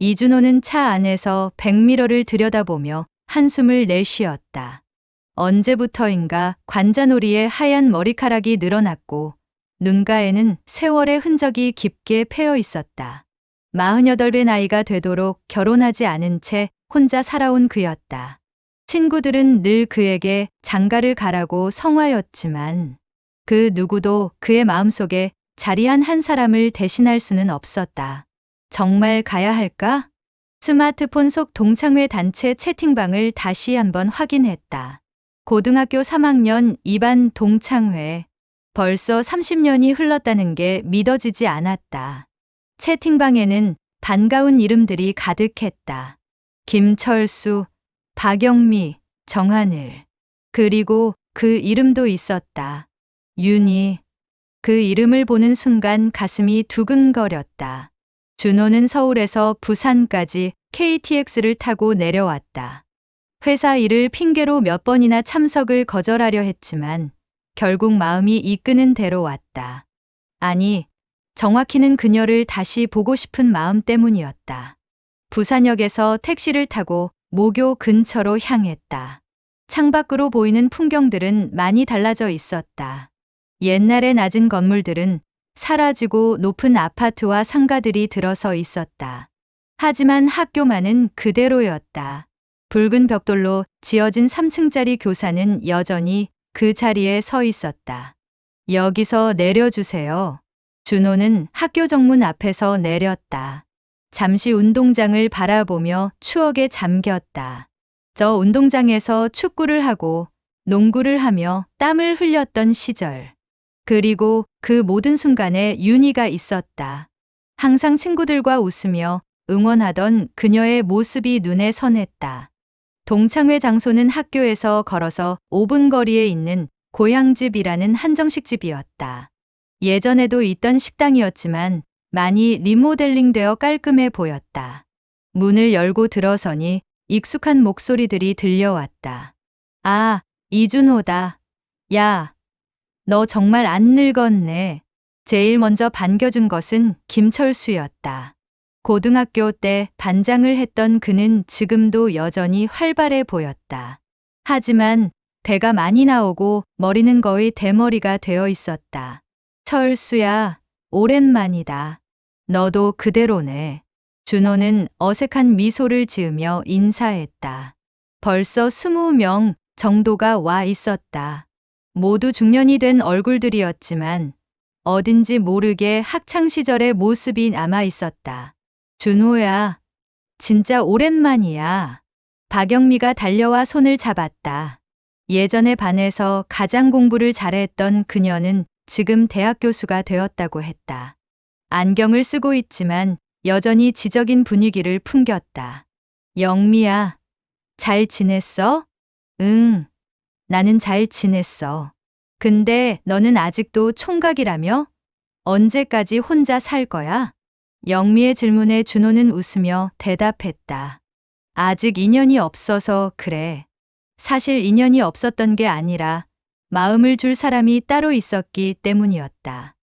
이준호는 차 안에서 백미러를 들여다보며 한숨을 내쉬었다. 언제부터인가 관자놀이에 하얀 머리카락이 늘어났고 눈가에는 세월의 흔적이 깊게 패여 있었다. 48의 나이가 되도록 결혼하지 않은 채 혼자 살아온 그였다. 친구들은 늘 그에게 장가를 가라고 성화였지만 그 누구도 그의 마음속에 자리한 한 사람을 대신할 수는 없었다. 정말 가야 할까? 스마트폰 속 동창회 단체 채팅방을 다시 한번 확인했다. 고등학교 3학년 2반 동창회. 벌써 30년이 흘렀다는 게 믿어지지 않았다. 채팅방에는 반가운 이름들이 가득했다. 김철수, 박영미, 정하늘. 그리고 그 이름도 있었다. 윤희. 그 이름을 보는 순간 가슴이 두근거렸다. 준호는 서울에서 부산까지 KTX를 타고 내려왔다. 회사 일을 핑계로 몇 번이나 참석을 거절하려 했지만 결국 마음이 이끄는 대로 왔다. 아니, 정확히는 그녀를 다시 보고 싶은 마음 때문이었다. 부산역에서 택시를 타고 모교 근처로 향했다. 창밖으로 보이는 풍경들은 많이 달라져 있었다. 옛날의 낮은 건물들은 사라지고 높은 아파트와 상가들이 들어서 있었다. 하지만 학교만은 그대로였다. 붉은 벽돌로 지어진 3층짜리 교사는 여전히 그 자리에 서 있었다. 여기서 내려주세요. 준호는 학교 정문 앞에서 내렸다. 잠시 운동장을 바라보며 추억에 잠겼다. 저 운동장에서 축구를 하고 농구를 하며 땀을 흘렸던 시절. 그리고 그 모든 순간에 윤희가 있었다. 항상 친구들과 웃으며 응원하던 그녀의 모습이 눈에 선했다. 동창회 장소는 학교에서 걸어서 5분 거리에 있는 고향집이라는 한정식 집이었다. 예전에도 있던 식당이었지만 많이 리모델링되어 깔끔해 보였다. 문을 열고 들어서니 익숙한 목소리들이 들려왔다. 아, 이준호다. 야, 너 정말 안 늙었네. 제일 먼저 반겨준 것은 김철수였다. 고등학교 때 반장을 했던 그는 지금도 여전히 활발해 보였다. 하지만 배가 많이 나오고 머리는 거의 대머리가 되어 있었다. 철수야, 오랜만이다. 너도 그대로네. 준호는 어색한 미소를 지으며 인사했다. 벌써 20명 정도가 와 있었다. 모두 중년이 된 얼굴들이었지만 어딘지 모르게 학창시절의 모습이 남아 있었다. 준호야, 진짜 오랜만이야. 박영미가 달려와 손을 잡았다. 예전에 반에서 가장 공부를 잘했던 그녀는 지금 대학 교수가 되었다고 했다. 안경을 쓰고 있지만 여전히 지적인 분위기를 풍겼다. 영미야, 잘 지냈어? 응, 나는 잘 지냈어. 근데 너는 아직도 총각이라며? 언제까지 혼자 살 거야? 영미의 질문에 준호는 웃으며 대답했다. 아직 인연이 없어서 그래. 사실 인연이 없었던 게 아니라 마음을 줄 사람이 따로 있었기 때문이었다.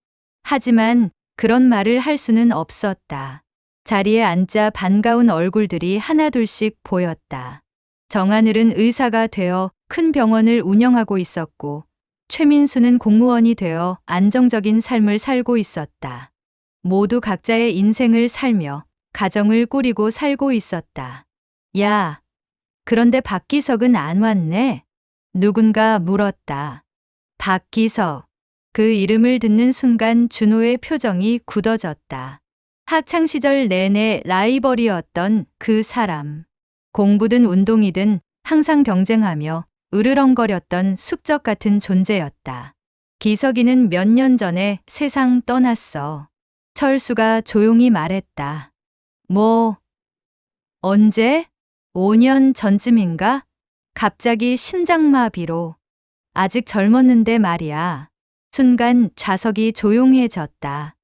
하지만 그런 말을 할 수는 없었다. 자리에 앉자 반가운 얼굴들이 하나둘씩 보였다. 정하늘은 의사가 되어 큰 병원을 운영하고 있었고 최민수는 공무원이 되어 안정적인 삶을 살고 있었다. 모두 각자의 인생을 살며 가정을 꾸리고 살고 있었다. 야, 그런데 박기석은 안 왔네? 누군가 물었다. 박기석. 그 이름을 듣는 순간 준호의 표정이 굳어졌다. 학창시절 내내 라이벌이었던 그 사람. 공부든 운동이든 항상 경쟁하며 으르렁거렸던 숙적 같은 존재였다. 기석이는 몇 년 전에 세상 떠났어. 철수가 조용히 말했다. 뭐, 언제? 5년 전쯤인가? 갑자기 심장마비로. 아직 젊었는데 말이야. 순간 좌석이 조용해졌다.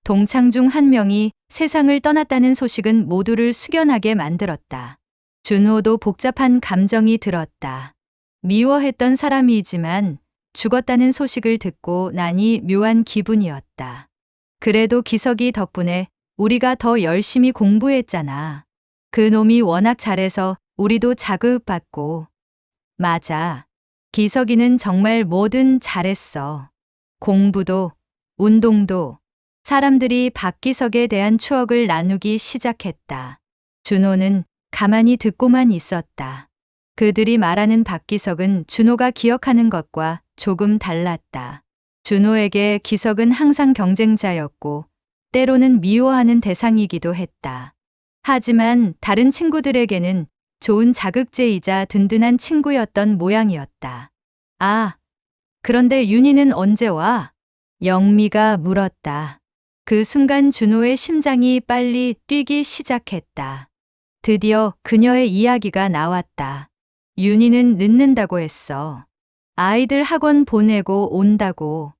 동창 중 한 명이 세상을 떠났다는 소식은 모두를 숙연하게 만들었다. 준호도 복잡한 감정이 들었다. 미워했던 사람이지만 죽었다는 소식을 듣고 나니 묘한 기분이었다. 그래도 기석이 덕분에 우리가 더 열심히 공부했잖아. 그 놈이 워낙 잘해서 우리도 자극받고. 맞아. 기석이는 정말 뭐든 잘했어. 공부도, 운동도. 사람들이 박기석에 대한 추억을 나누기 시작했다. 준호는 가만히 듣고만 있었다. 그들이 말하는 박기석은 준호가 기억하는 것과 조금 달랐다. 준호에게 기석은 항상 경쟁자였고 때로는 미워하는 대상이기도 했다. 하지만 다른 친구들에게는 좋은 자극제이자 든든한 친구였던 모양이었다. 아, 그런데 윤희는 언제 와? 영미가 물었다. 그 순간 준호의 심장이 빨리 뛰기 시작했다. 드디어 그녀의 이야기가 나왔다. 윤희는 늦는다고 했어. 아이들 학원 보내고 온다고.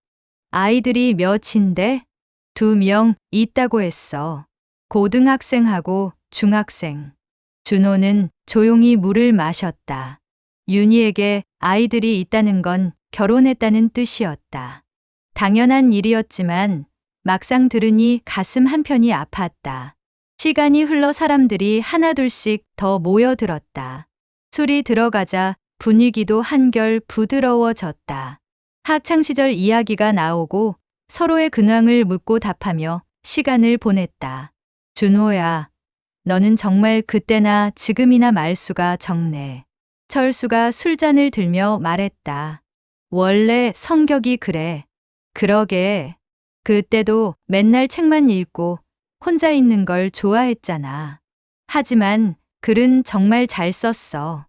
아이들이 몇인데? 2명 있다고 했어. 고등학생하고 중학생. 준호는 조용히 물을 마셨다. 윤희에게 아이들이 있다는 건 결혼했다는 뜻이었다. 당연한 일이었지만 막상 들으니 가슴 한편이 아팠다. 시간이 흘러 사람들이 하나둘씩 더 모여들었다. 술이 들어가자 분위기도 한결 부드러워졌다. 학창시절 이야기가 나오고 서로의 근황을 묻고 답하며 시간을 보냈다. 준호야, 너는 정말 그때나 지금이나 말수가 적네. 철수가 술잔을 들며 말했다. 원래 성격이 그래. 그러게. 그때도 맨날 책만 읽고 혼자 있는 걸 좋아했잖아. 하지만 글은 정말 잘 썼어.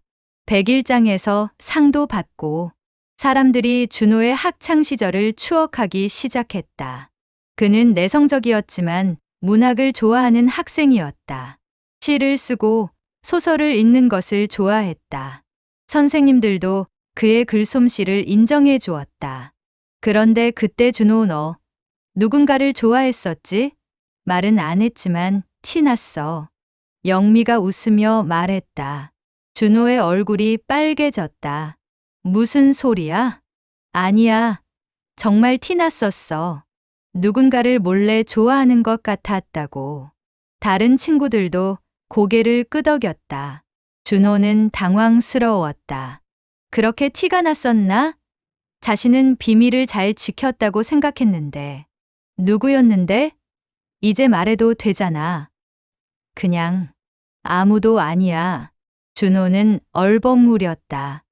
백일장에서 상도 받고. 사람들이 준호의 학창 시절을 추억하기 시작했다. 그는 내성적이었지만 문학을 좋아하는 학생이었다. 시를 쓰고 소설을 읽는 것을 좋아했다. 선생님들도 그의 글솜씨를 인정해 주었다. 그런데 그때 준호 너 누군가를 좋아했었지? 말은 안 했지만 티났어. 영미가 웃으며 말했다. 준호의 얼굴이 빨개졌다. 무슨 소리야? 아니야. 정말 티났었어. 누군가를 몰래 좋아하는 것 같았다고. 다른 친구들도 고개를 끄덕였다. 준호는 당황스러웠다. 그렇게 티가 났었나? 자신은 비밀을 잘 지켰다고 생각했는데. 누구였는데? 이제 말해도 되잖아. 그냥 아무도 아니야. 준호는 얼버무렸다.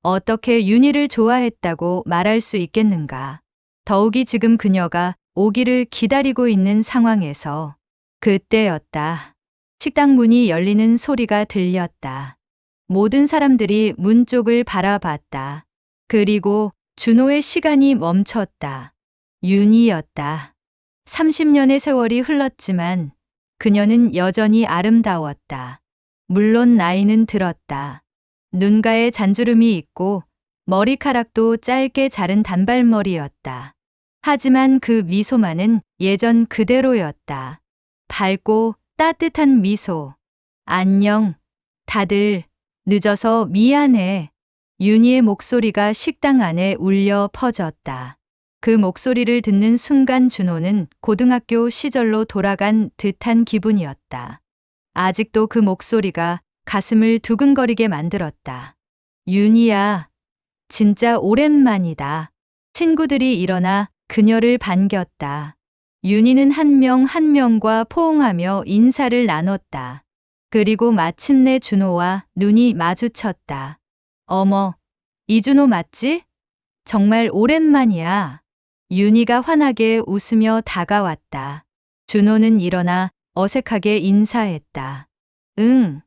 어떻게 윤희를 좋아했다고 말할 수 있겠는가. 더욱이 지금 그녀가 오기를 기다리고 있는 상황에서. 그때였다. 식당 문이 열리는 소리가 들렸다. 모든 사람들이 문 쪽을 바라봤다. 그리고 준호의 시간이 멈췄다. 윤희였다. 30년의 세월이 흘렀지만 그녀는 여전히 아름다웠다. 물론 나이는 들었다. 눈가에 잔주름이 있고 머리카락도 짧게 자른 단발머리였다. 하지만 그 미소만은 예전 그대로였다. 밝고 따뜻한 미소. 안녕. 다들 늦어서 미안해. 윤희의 목소리가 식당 안에 울려 퍼졌다. 그 목소리를 듣는 순간 준호는 고등학교 시절로 돌아간 듯한 기분이었다. 아직도 그 목소리가 가슴을 두근거리게 만들었다. 윤희야, 진짜 오랜만이다. 친구들이 일어나 그녀를 반겼다. 윤희는 한 명 한 명과 포옹하며 인사를 나눴다. 그리고 마침내 준호와 눈이 마주쳤다. 어머, 이준호 맞지? 정말 오랜만이야. 윤희가 환하게 웃으며 다가왔다. 준호는 일어나 어색하게 인사했다. 응,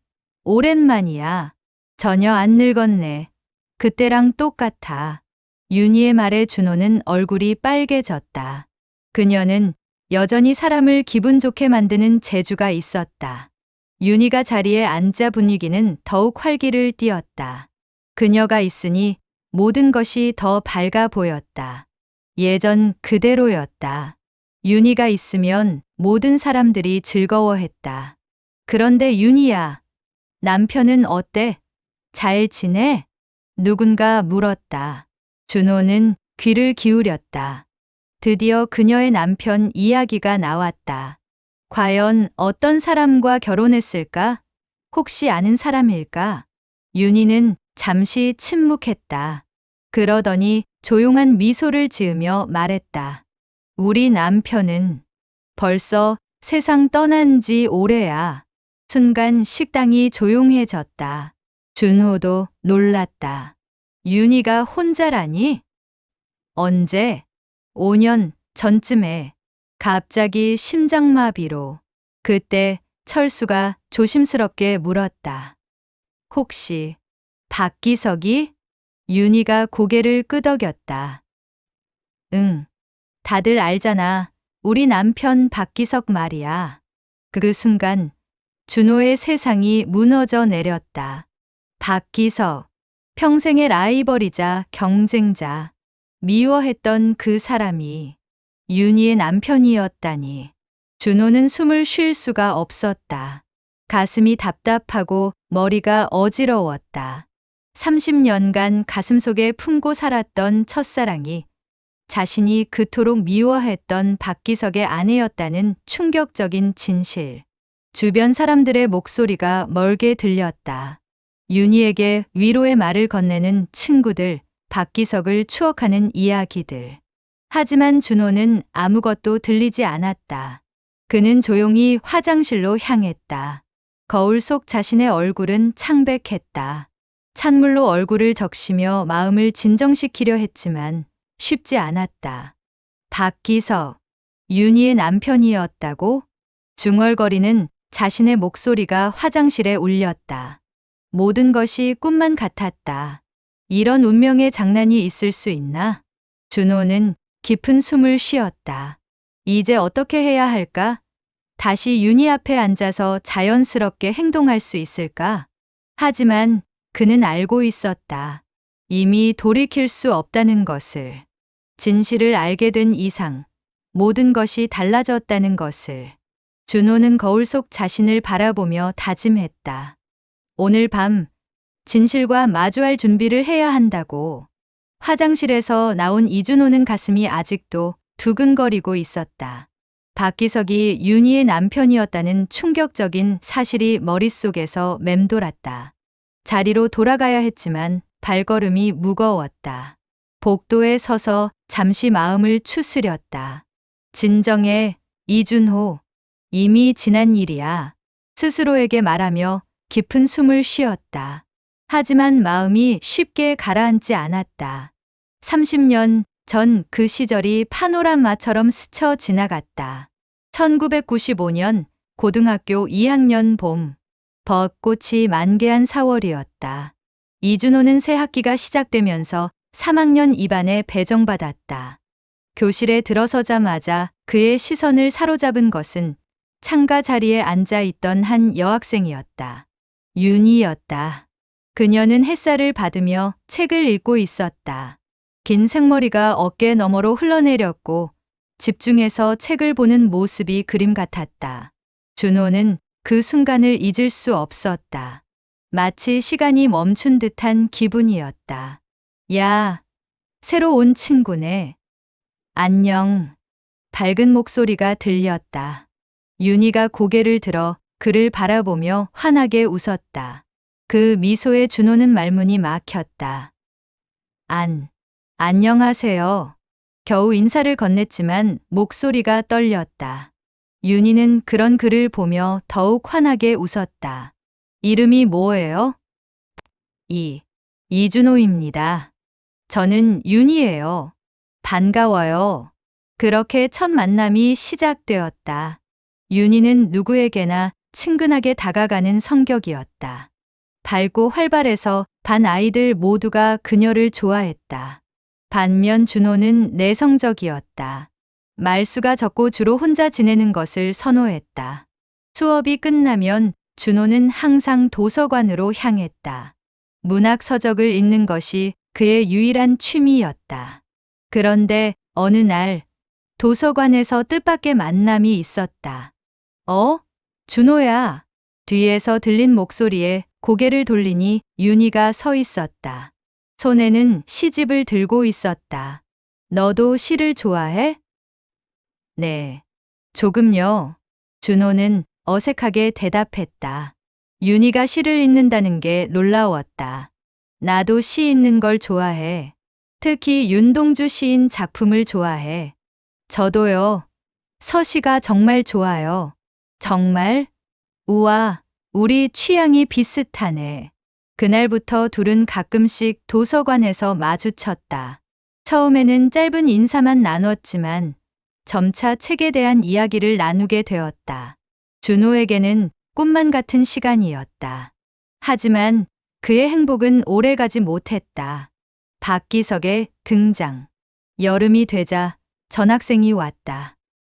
오랜만이야. 전혀 안 늙었네. 그때랑 똑같아. 윤희의 말에 준호는 얼굴이 빨개졌다. 그녀는 여전히 사람을 기분 좋게 만드는 재주가 있었다. 윤희가 자리에 앉자 분위기는 더욱 활기를 띠었다. 그녀가 있으니 모든 것이 더 밝아 보였다. 예전 그대로였다. 윤희가 있으면 모든 사람들이 즐거워했다. 그런데 윤희야, 남편은 어때? 잘 지내? 누군가 물었다. 준호는 귀를 기울였다. 드디어 그녀의 남편 이야기가 나왔다. 과연 어떤 사람과 결혼했을까? 혹시 아는 사람일까? 윤희는 잠시 침묵했다. 그러더니 조용한 미소를 지으며 말했다. 우리 남편은 벌써 세상 떠난 지 오래야. 순간 식당이 조용해졌다. 준호도 놀랐다. 윤희가 혼자라니? 언제? 5년 전쯤에 갑자기 심장마비로. 그때 철수가 조심스럽게 물었다. 혹시 박기석이? 윤희가 고개를 끄덕였다. 응, 다들 알잖아. 우리 남편 박기석 말이야. 그 순간 준호의 세상이 무너져 내렸다. 박기석, 평생의 라이벌이자 경쟁자, 미워했던 그 사람이 윤희의 남편이었다니. 준호는 숨을 쉴 수가 없었다. 가슴이 답답하고 머리가 어지러웠다. 30년간 가슴속에 품고 살았던 첫사랑이 자신이 그토록 미워했던 박기석의 아내였다는 충격적인 진실. 주변 사람들의 목소리가 멀게 들렸다. 윤희에게 위로의 말을 건네는 친구들, 박기석을 추억하는 이야기들. 하지만 준호는 아무것도 들리지 않았다. 그는 조용히 화장실로 향했다. 거울 속 자신의 얼굴은 창백했다. 찬물로 얼굴을 적시며 마음을 진정시키려 했지만 쉽지 않았다. 박기석, 윤희의 남편이었다고? 중얼거리는 자신의 목소리가 화장실에 울렸다. 모든 것이 꿈만 같았다. 이런 운명의 장난이 있을 수 있나? 준호는 깊은 숨을 쉬었다. 이제 어떻게 해야 할까? 다시 윤희 앞에 앉아서 자연스럽게 행동할 수 있을까? 하지만 그는 알고 있었다. 이미 돌이킬 수 없다는 것을. 진실을 알게 된 이상 모든 것이 달라졌다는 것을. 준호는 거울 속 자신을 바라보며 다짐했다. 오늘 밤 진실과 마주할 준비를 해야 한다고. 화장실에서 나온 이준호는 가슴이 아직도 두근거리고 있었다. 박기석이 윤희의 남편이었다는 충격적인 사실이 머릿속에서 맴돌았다. 자리로 돌아가야 했지만 발걸음이 무거웠다. 복도에 서서 잠시 마음을 추스렸다. 진정해, 이준호. 이미 지난 일이야. 스스로에게 말하며 깊은 숨을 쉬었다. 하지만 마음이 쉽게 가라앉지 않았다. 30년 전 그 시절이 파노라마처럼 스쳐 지나갔다. 1995년 고등학교 2학년 봄, 벚꽃이 만개한 4월이었다. 이준호는 새 학기가 시작되면서 3학년 2반에 배정받았다. 교실에 들어서자마자 그의 시선을 사로잡은 것은 창가 자리에 앉아 있던 한 여학생이었다. 윤희였다. 그녀는 햇살을 받으며 책을 읽고 있었다. 긴 생머리가 어깨 너머로 흘러내렸고 집중해서 책을 보는 모습이 그림 같았다. 준호는 그 순간을 잊을 수 없었다. 마치 시간이 멈춘 듯한 기분이었다. 야, 새로 온 친구네. 안녕. 밝은 목소리가 들렸다. 윤희가 고개를 들어 그를 바라보며 환하게 웃었다. 그 미소에 준호는 말문이 막혔다. 안녕하세요. 겨우 인사를 건넸지만 목소리가 떨렸다. 윤희는 그런 그를 보며 더욱 환하게 웃었다. 이름이 뭐예요? 이준호입니다. 저는 윤희예요. 반가워요. 그렇게 첫 만남이 시작되었다. 윤희는 누구에게나 친근하게 다가가는 성격이었다. 밝고 활발해서 반 아이들 모두가 그녀를 좋아했다. 반면 준호는 내성적이었다. 말수가 적고 주로 혼자 지내는 것을 선호했다. 수업이 끝나면 준호는 항상 도서관으로 향했다. 문학 서적을 읽는 것이 그의 유일한 취미였다. 그런데 어느 날 도서관에서 뜻밖의 만남이 있었다. 준호야. 뒤에서 들린 목소리에 고개를 돌리니 윤희가 서 있었다. 손에는 시집을 들고 있었다. 너도 시를 좋아해? 네. 조금요. 준호는 어색하게 대답했다. 윤희가 시를 읽는다는 게 놀라웠다. 나도 시 읽는 걸 좋아해. 특히 윤동주 시인 작품을 좋아해. 저도요. 서시가 정말 좋아요. 정말? 우와, 우리 취향이 비슷하네. 그날부터 둘은 가끔씩 도서관에서 마주쳤다. 처음에는 짧은 인사만 나눴지만 점차 책에 대한 이야기를 나누게 되었다. 준호에게는 꿈만 같은 시간이었다. 하지만 그의 행복은 오래가지 못했다. 박기석의 등장. 여름이 되자 전학생이 왔다.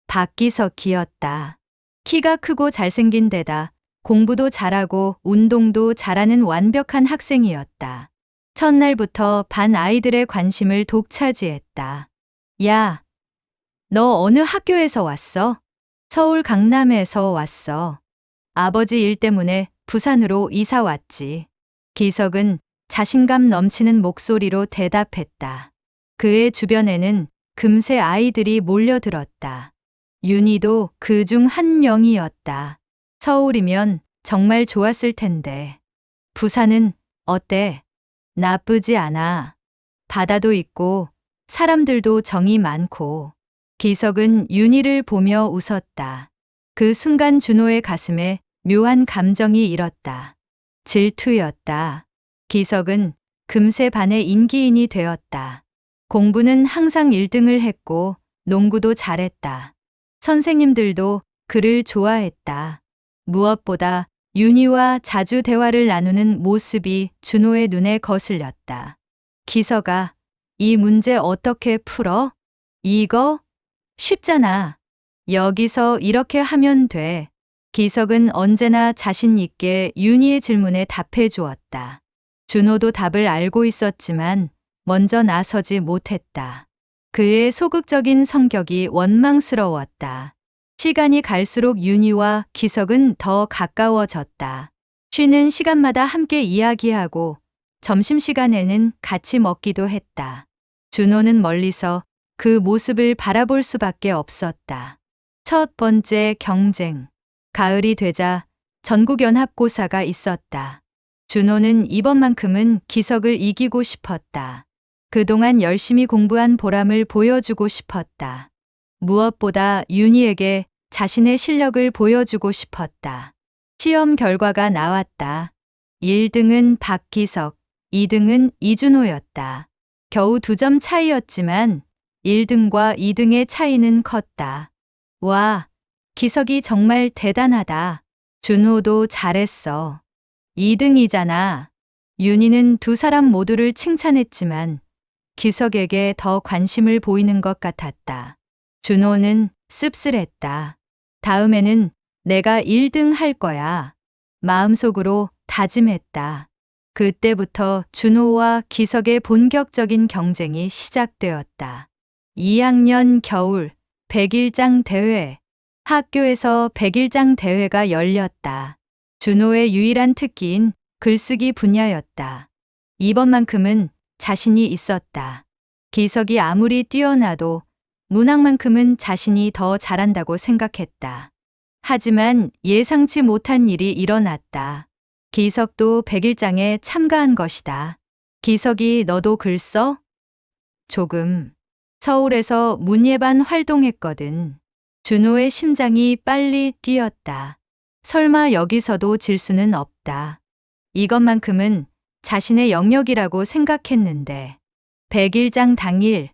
박기석이었다. 키가 크고 잘생긴 데다 공부도 잘하고 운동도 잘하는 완벽한 학생이었다. 첫날부터 반 아이들의 관심을 독차지했다. 야, 너 어느 학교에서 왔어? 서울 강남에서 왔어. 아버지 일 때문에 부산으로 이사 왔지. 기석은 자신감 넘치는 목소리로 대답했다. 그의 주변에는 금세 아이들이 몰려들었다. 윤희도 그 중 한 명이었다. 서울이면 정말 좋았을 텐데. 부산은 어때? 나쁘지 않아. 바다도 있고 사람들도 정이 많고. 기석은 윤희를 보며 웃었다. 그 순간 준호의 가슴에 묘한 감정이 일었다. 질투였다. 기석은 금세 반의 인기인이 되었다. 공부는 항상 1등을 했고 농구도 잘했다. 선생님들도 그를 좋아했다. 무엇보다 윤희와 자주 대화를 나누는 모습이 준호의 눈에 거슬렸다. 기석아, 이 문제 어떻게 풀어? 이거? 쉽잖아. 여기서 이렇게 하면 돼. 기석은 언제나 자신 있게 윤희의 질문에 답해 주었다. 준호도 답을 알고 있었지만 먼저 나서지 못했다. 그의 소극적인 성격이 원망스러웠다. 시간이 갈수록 윤희와 기석은 더 가까워졌다. 쉬는 시간마다 함께 이야기하고 점심시간에는 같이 먹기도 했다. 준호는 멀리서 그 모습을 바라볼 수밖에 없었다. 첫 번째 경쟁. 가을이 되자 전국연합고사가 있었다. 준호는 이번만큼은 기석을 이기고 싶었다. 그동안 열심히 공부한 보람을 보여주고 싶었다. 무엇보다 윤희에게 자신의 실력을 보여주고 싶었다. 시험 결과가 나왔다. 1등은 박기석, 2등은 이준호였다. 겨우 2점 차이였지만 1등과 2등의 차이는 컸다. 와, 기석이 정말 대단하다. 준호도 잘했어. 2등이잖아. 윤희는 두 사람 모두를 칭찬했지만 기석에게 더 관심을 보이는 것 같았다. 준호는 씁쓸했다. 다음에는 내가 1등 할 거야. 마음속으로 다짐했다. 그때부터 준호와 기석의 본격적인 경쟁이 시작되었다. 2학년 겨울 100일장 대회. 학교에서 100일장 대회가 열렸다. 준호의 유일한 특기인 글쓰기 분야였다. 이번만큼은 자신이 있었다. 기석이 아무리 뛰어나도 문학만큼은 자신이 더 잘한다고 생각했다. 하지만 예상치 못한 일이 일어났다. 기석도 100일장에 참가한 것이다. 기석이 너도 글 써? 조금. 서울에서 문예반 활동했거든. 준호의 심장이 빨리 뛰었다. 설마 여기서도 질 수는 없다. 이것만큼은 자신의 영역이라고 생각했는데. 100일장 당일,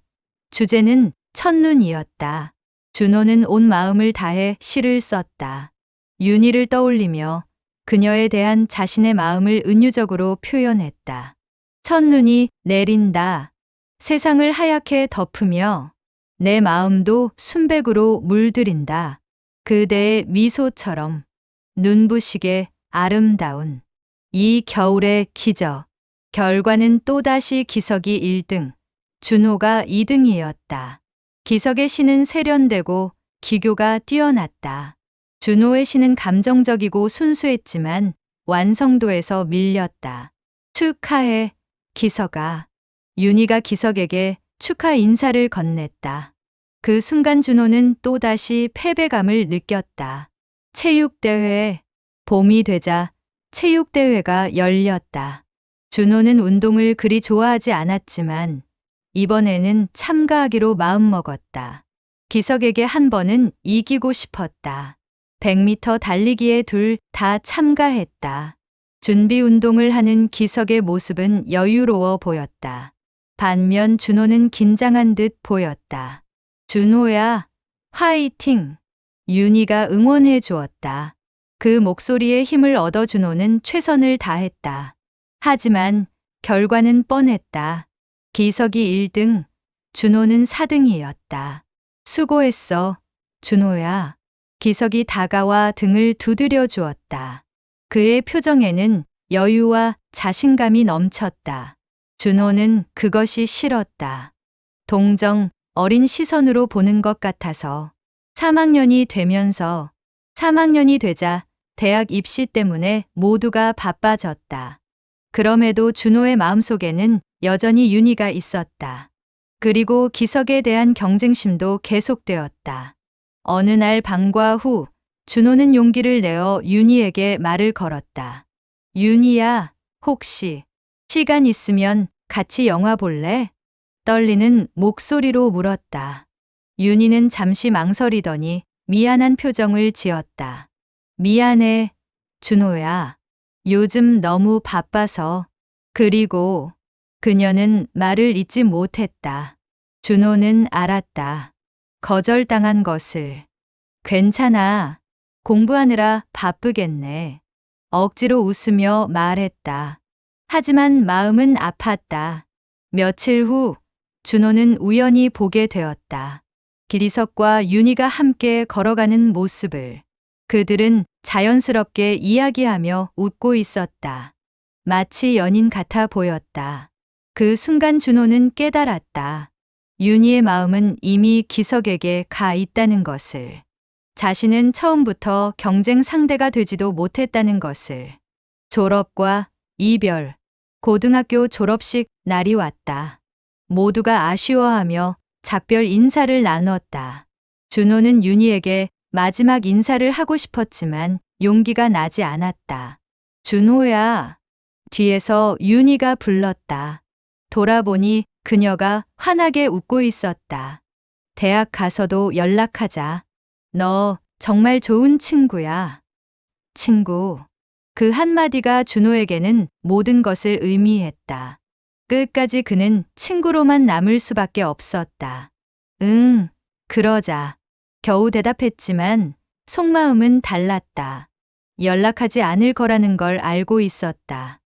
주제는 첫눈이었다. 준호는 온 마음을 다해 시를 썼다. 윤희를 떠올리며 그녀에 대한 자신의 마음을 은유적으로 표현했다. 첫눈이 내린다. 세상을 하얗게 덮으며 내 마음도 순백으로 물들인다. 그대의 미소처럼 눈부시게 아름다운 이 겨울의 기적. 결과는 또다시 기석이 1등, 준호가 2등이었다. 기석의 시는 세련되고 기교가 뛰어났다. 준호의 시는 감정적이고 순수했지만 완성도에서 밀렸다. 축하해, 기석아. 윤희가 기석에게 축하 인사를 건넸다. 그 순간 준호는 또다시 패배감을 느꼈다. 체육대회, 봄이 되자 체육대회가 열렸다. 준호는 운동을 그리 좋아하지 않았지만 이번에는 참가하기로 마음먹었다. 기석에게 한 번은 이기고 싶었다. 100m 달리기에 둘 다 참가했다. 준비 운동을 하는 기석의 모습은 여유로워 보였다. 반면 준호는 긴장한 듯 보였다. 준호야, 화이팅! 윤희가 응원해 주었다. 그 목소리에 힘을 얻어 준호는 최선을 다했다. 하지만 결과는 뻔했다. 기석이 1등, 준호는 4등이었다. 수고했어, 준호야. 기석이 다가와 등을 두드려 주었다. 그의 표정에는 여유와 자신감이 넘쳤다. 준호는 그것이 싫었다. 동정, 어린 시선으로 보는 것 같아서 3학년이 되자 대학 입시 때문에 모두가 바빠졌다. 그럼에도 준호의 마음속에는 여전히 윤희가 있었다. 그리고 기석에 대한 경쟁심도 계속되었다. 어느 날 방과 후 준호는 용기를 내어 윤희에게 말을 걸었다. 윤희야, 혹시 시간 있으면 같이 영화 볼래? 떨리는 목소리로 물었다. 윤희는 잠시 망설이더니 미안한 표정을 지었다. 미안해, 준호야. 요즘 너무 바빠서. 그리고 그녀는 말을 잇지 못했다. 준호는 알았다. 거절당한 것을. 괜찮아. 공부하느라 바쁘겠네. 억지로 웃으며 말했다. 하지만 마음은 아팠다. 며칠 후 준호는 우연히 보게 되었다. 기석과 윤희가 함께 걸어가는 모습을. 그들은 자연스럽게 이야기하며 웃고 있었다. 마치 연인 같아 보였다. 그 순간 준호는 깨달았다. 윤희의 마음은 이미 기석에게 가 있다는 것을. 자신은 처음부터 경쟁 상대가 되지도 못했다는 것을. 졸업과 이별, 고등학교 졸업식 날이 왔다. 모두가 아쉬워하며 작별 인사를 나눴다. 준호는 윤희에게 마지막 인사를 하고 싶었지만 용기가 나지 않았다. 준호야. 뒤에서 윤희가 불렀다. 돌아보니 그녀가 환하게 웃고 있었다. 대학 가서도 연락하자. 너 정말 좋은 친구야. 친구. 그 한마디가 준호에게는 모든 것을 의미했다. 끝까지 그는 친구로만 남을 수밖에 없었다. 응, 그러자. 겨우 대답했지만 속마음은 달랐다. 연락하지 않을 거라는 걸 알고 있었다.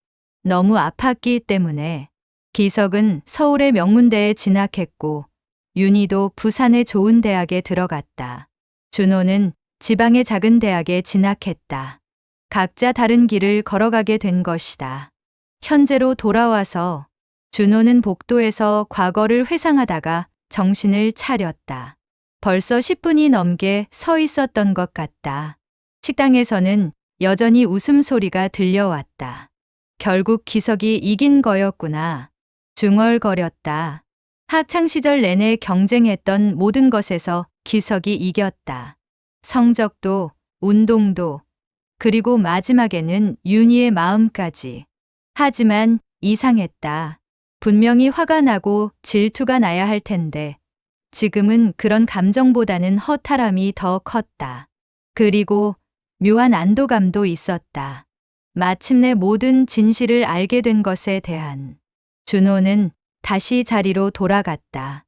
너무 아팠기 때문에. 기석은 서울의 명문대에 진학했고 윤희도 부산의 좋은 대학에 들어갔다. 준호는 지방의 작은 대학에 진학했다. 각자 다른 길을 걸어가게 된 것이다. 현재로 돌아와서 준호는 복도에서 과거를 회상하다가 정신을 차렸다. 벌써 10분이 넘게 서 있었던 것 같다. 식당에서는 여전히 웃음소리가 들려왔다. 결국 기석이 이긴 거였구나. 중얼거렸다. 학창시절 내내 경쟁했던 모든 것에서 기석이 이겼다. 성적도, 운동도, 그리고 마지막에는 윤희의 마음까지. 하지만 이상했다. 분명히 화가 나고 질투가 나야 할 텐데 지금은 그런 감정보다는 허탈함이 더 컸다. 그리고 묘한 안도감도 있었다. 마침내 모든 진실을 알게 된 것에 대한. 준호는 다시 자리로 돌아갔다.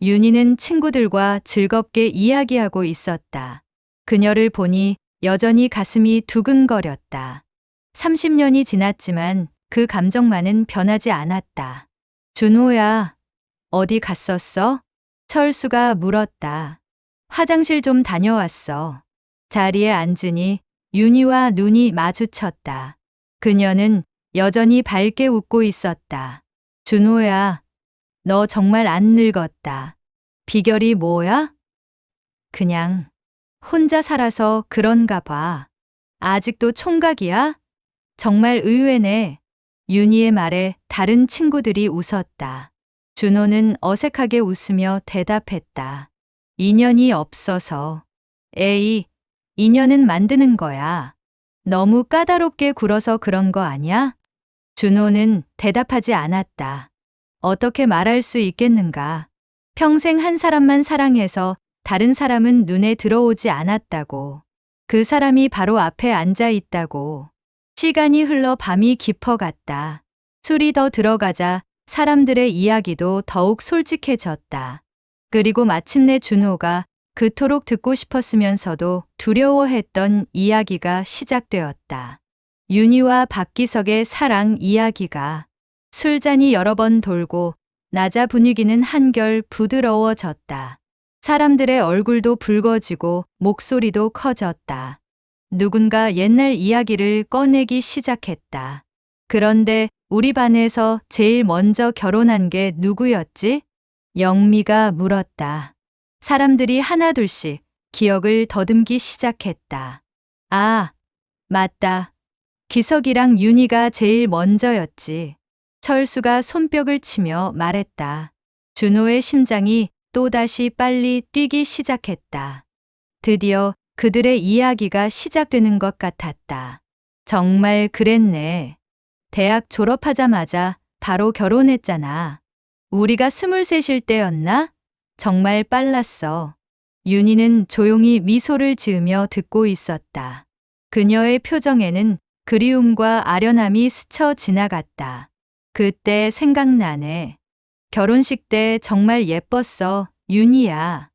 윤희는 친구들과 즐겁게 이야기하고 있었다. 그녀를 보니 여전히 가슴이 두근거렸다. 30년이 지났지만 그 감정만은 변하지 않았다. 준호야, 어디 갔었어? 철수가 물었다. 화장실 좀 다녀왔어. 자리에 앉으니 윤희와 눈이 마주쳤다. 그녀는 여전히 밝게 웃고 있었다. 준호야, 너 정말 안 늙었다. 비결이 뭐야? 그냥 혼자 살아서 그런가 봐. 아직도 총각이야? 정말 의외네. 윤희의 말에 다른 친구들이 웃었다. 준호는 어색하게 웃으며 대답했다. 인연이 없어서. 에이, 인연은 만드는 거야. 너무 까다롭게 굴어서 그런 거 아냐? 준호는 대답하지 않았다. 어떻게 말할 수 있겠는가? 평생 한 사람만 사랑해서 다른 사람은 눈에 들어오지 않았다고. 그 사람이 바로 앞에 앉아 있다고. 시간이 흘러 밤이 깊어갔다. 술이 더 들어가자 사람들의 이야기도 더욱 솔직해졌다. 그리고 마침내 준호가 그토록 듣고 싶었으면서도 두려워했던 이야기가 시작되었다. 윤희와 박기석의 사랑 이야기가. 술잔이 여러 번 돌고 나자 분위기는 한결 부드러워졌다. 사람들의 얼굴도 붉어지고 목소리도 커졌다. 누군가 옛날 이야기를 꺼내기 시작했다. 그런데 우리 반에서 제일 먼저 결혼한 게 누구였지? 영미가 물었다. 사람들이 하나둘씩 기억을 더듬기 시작했다. 아, 맞다. 기석이랑 윤희가 제일 먼저였지. 철수가 손뼉을 치며 말했다. 준호의 심장이 또다시 빨리 뛰기 시작했다. 드디어 그들의 이야기가 시작되는 것 같았다. 정말 그랬네. 대학 졸업하자마자 바로 결혼했잖아. 우리가 23일 때였나? 정말 빨랐어. 윤희는 조용히 미소를 지으며 듣고 있었다. 그녀의 표정에는 그리움과 아련함이 스쳐 지나갔다. 그때 생각나네. 결혼식 때 정말 예뻤어, 윤희야.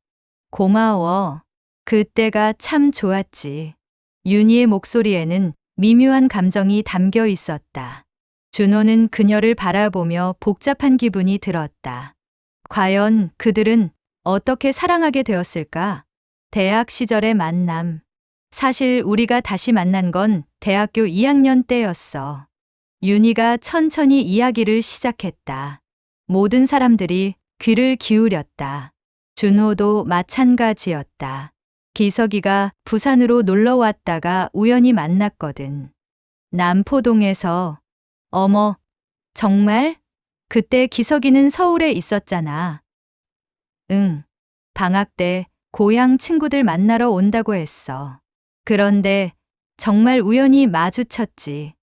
고마워. 그때가 참 좋았지. 윤희의 목소리에는 미묘한 감정이 담겨 있었다. 준호는 그녀를 바라보며 복잡한 기분이 들었다. 과연 그들은 어떻게 사랑하게 되었을까? 대학 시절의 만남. 사실 우리가 다시 만난 건 대학교 2학년 때였어. 윤희가 천천히 이야기를 시작했다. 모든 사람들이 귀를 기울였다. 준호도 마찬가지였다. 기석이가 부산으로 놀러 왔다가 우연히 만났거든. 남포동에서. 어머, 정말? 그때 기석이는 서울에 있었잖아. 응. 방학 때 고향 친구들 만나러 온다고 했어. 그런데 정말 우연히 마주쳤지.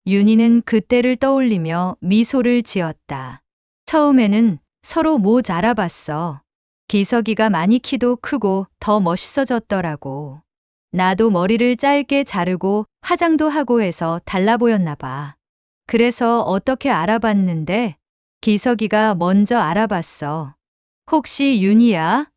윤희는 그때를 떠올리며 미소를 지었다. 처음에는 서로 못 알아봤어. 기석이가 많이 키도 크고 더 멋있어졌더라고. 나도 머리를 짧게 자르고 화장도 하고 해서 달라 보였나 봐. 그래서 어떻게 알아봤는데 기석이가 먼저 알아봤어. 혹시 윤희야?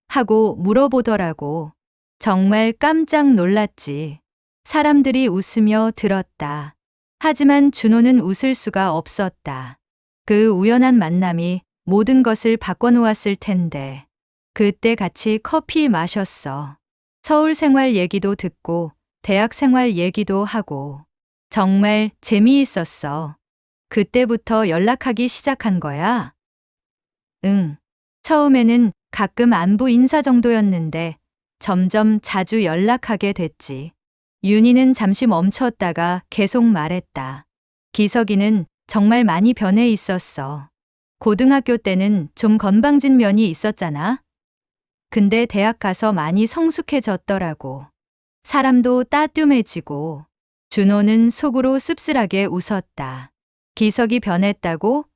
하고 물어보더라고. 정말 깜짝 놀랐지. 사람들이 웃으며 들었다. 하지만 준호는 웃을 수가 없었다. 그 우연한 만남이 모든 것을 바꿔놓았을 텐데. 그때 같이 커피 마셨어. 서울 생활 얘기도 듣고 대학 생활 얘기도 하고. 정말 재미있었어. 그때부터 연락하기 시작한 거야? 응. 처음에는 가끔 안부 인사 정도였는데 점점 자주 연락하게 됐지. 윤희는 잠시 멈췄다가 계속 말했다. 기석이는 정말 많이 변해 있었어. 고등학교 때는 좀 건방진 면이 있었잖아. 근데 대학 가서 많이 성숙해졌더라고. 사람도 따뜻해지고. 준호는 속으로 씁쓸하게 웃었다. 기석이 변했다고?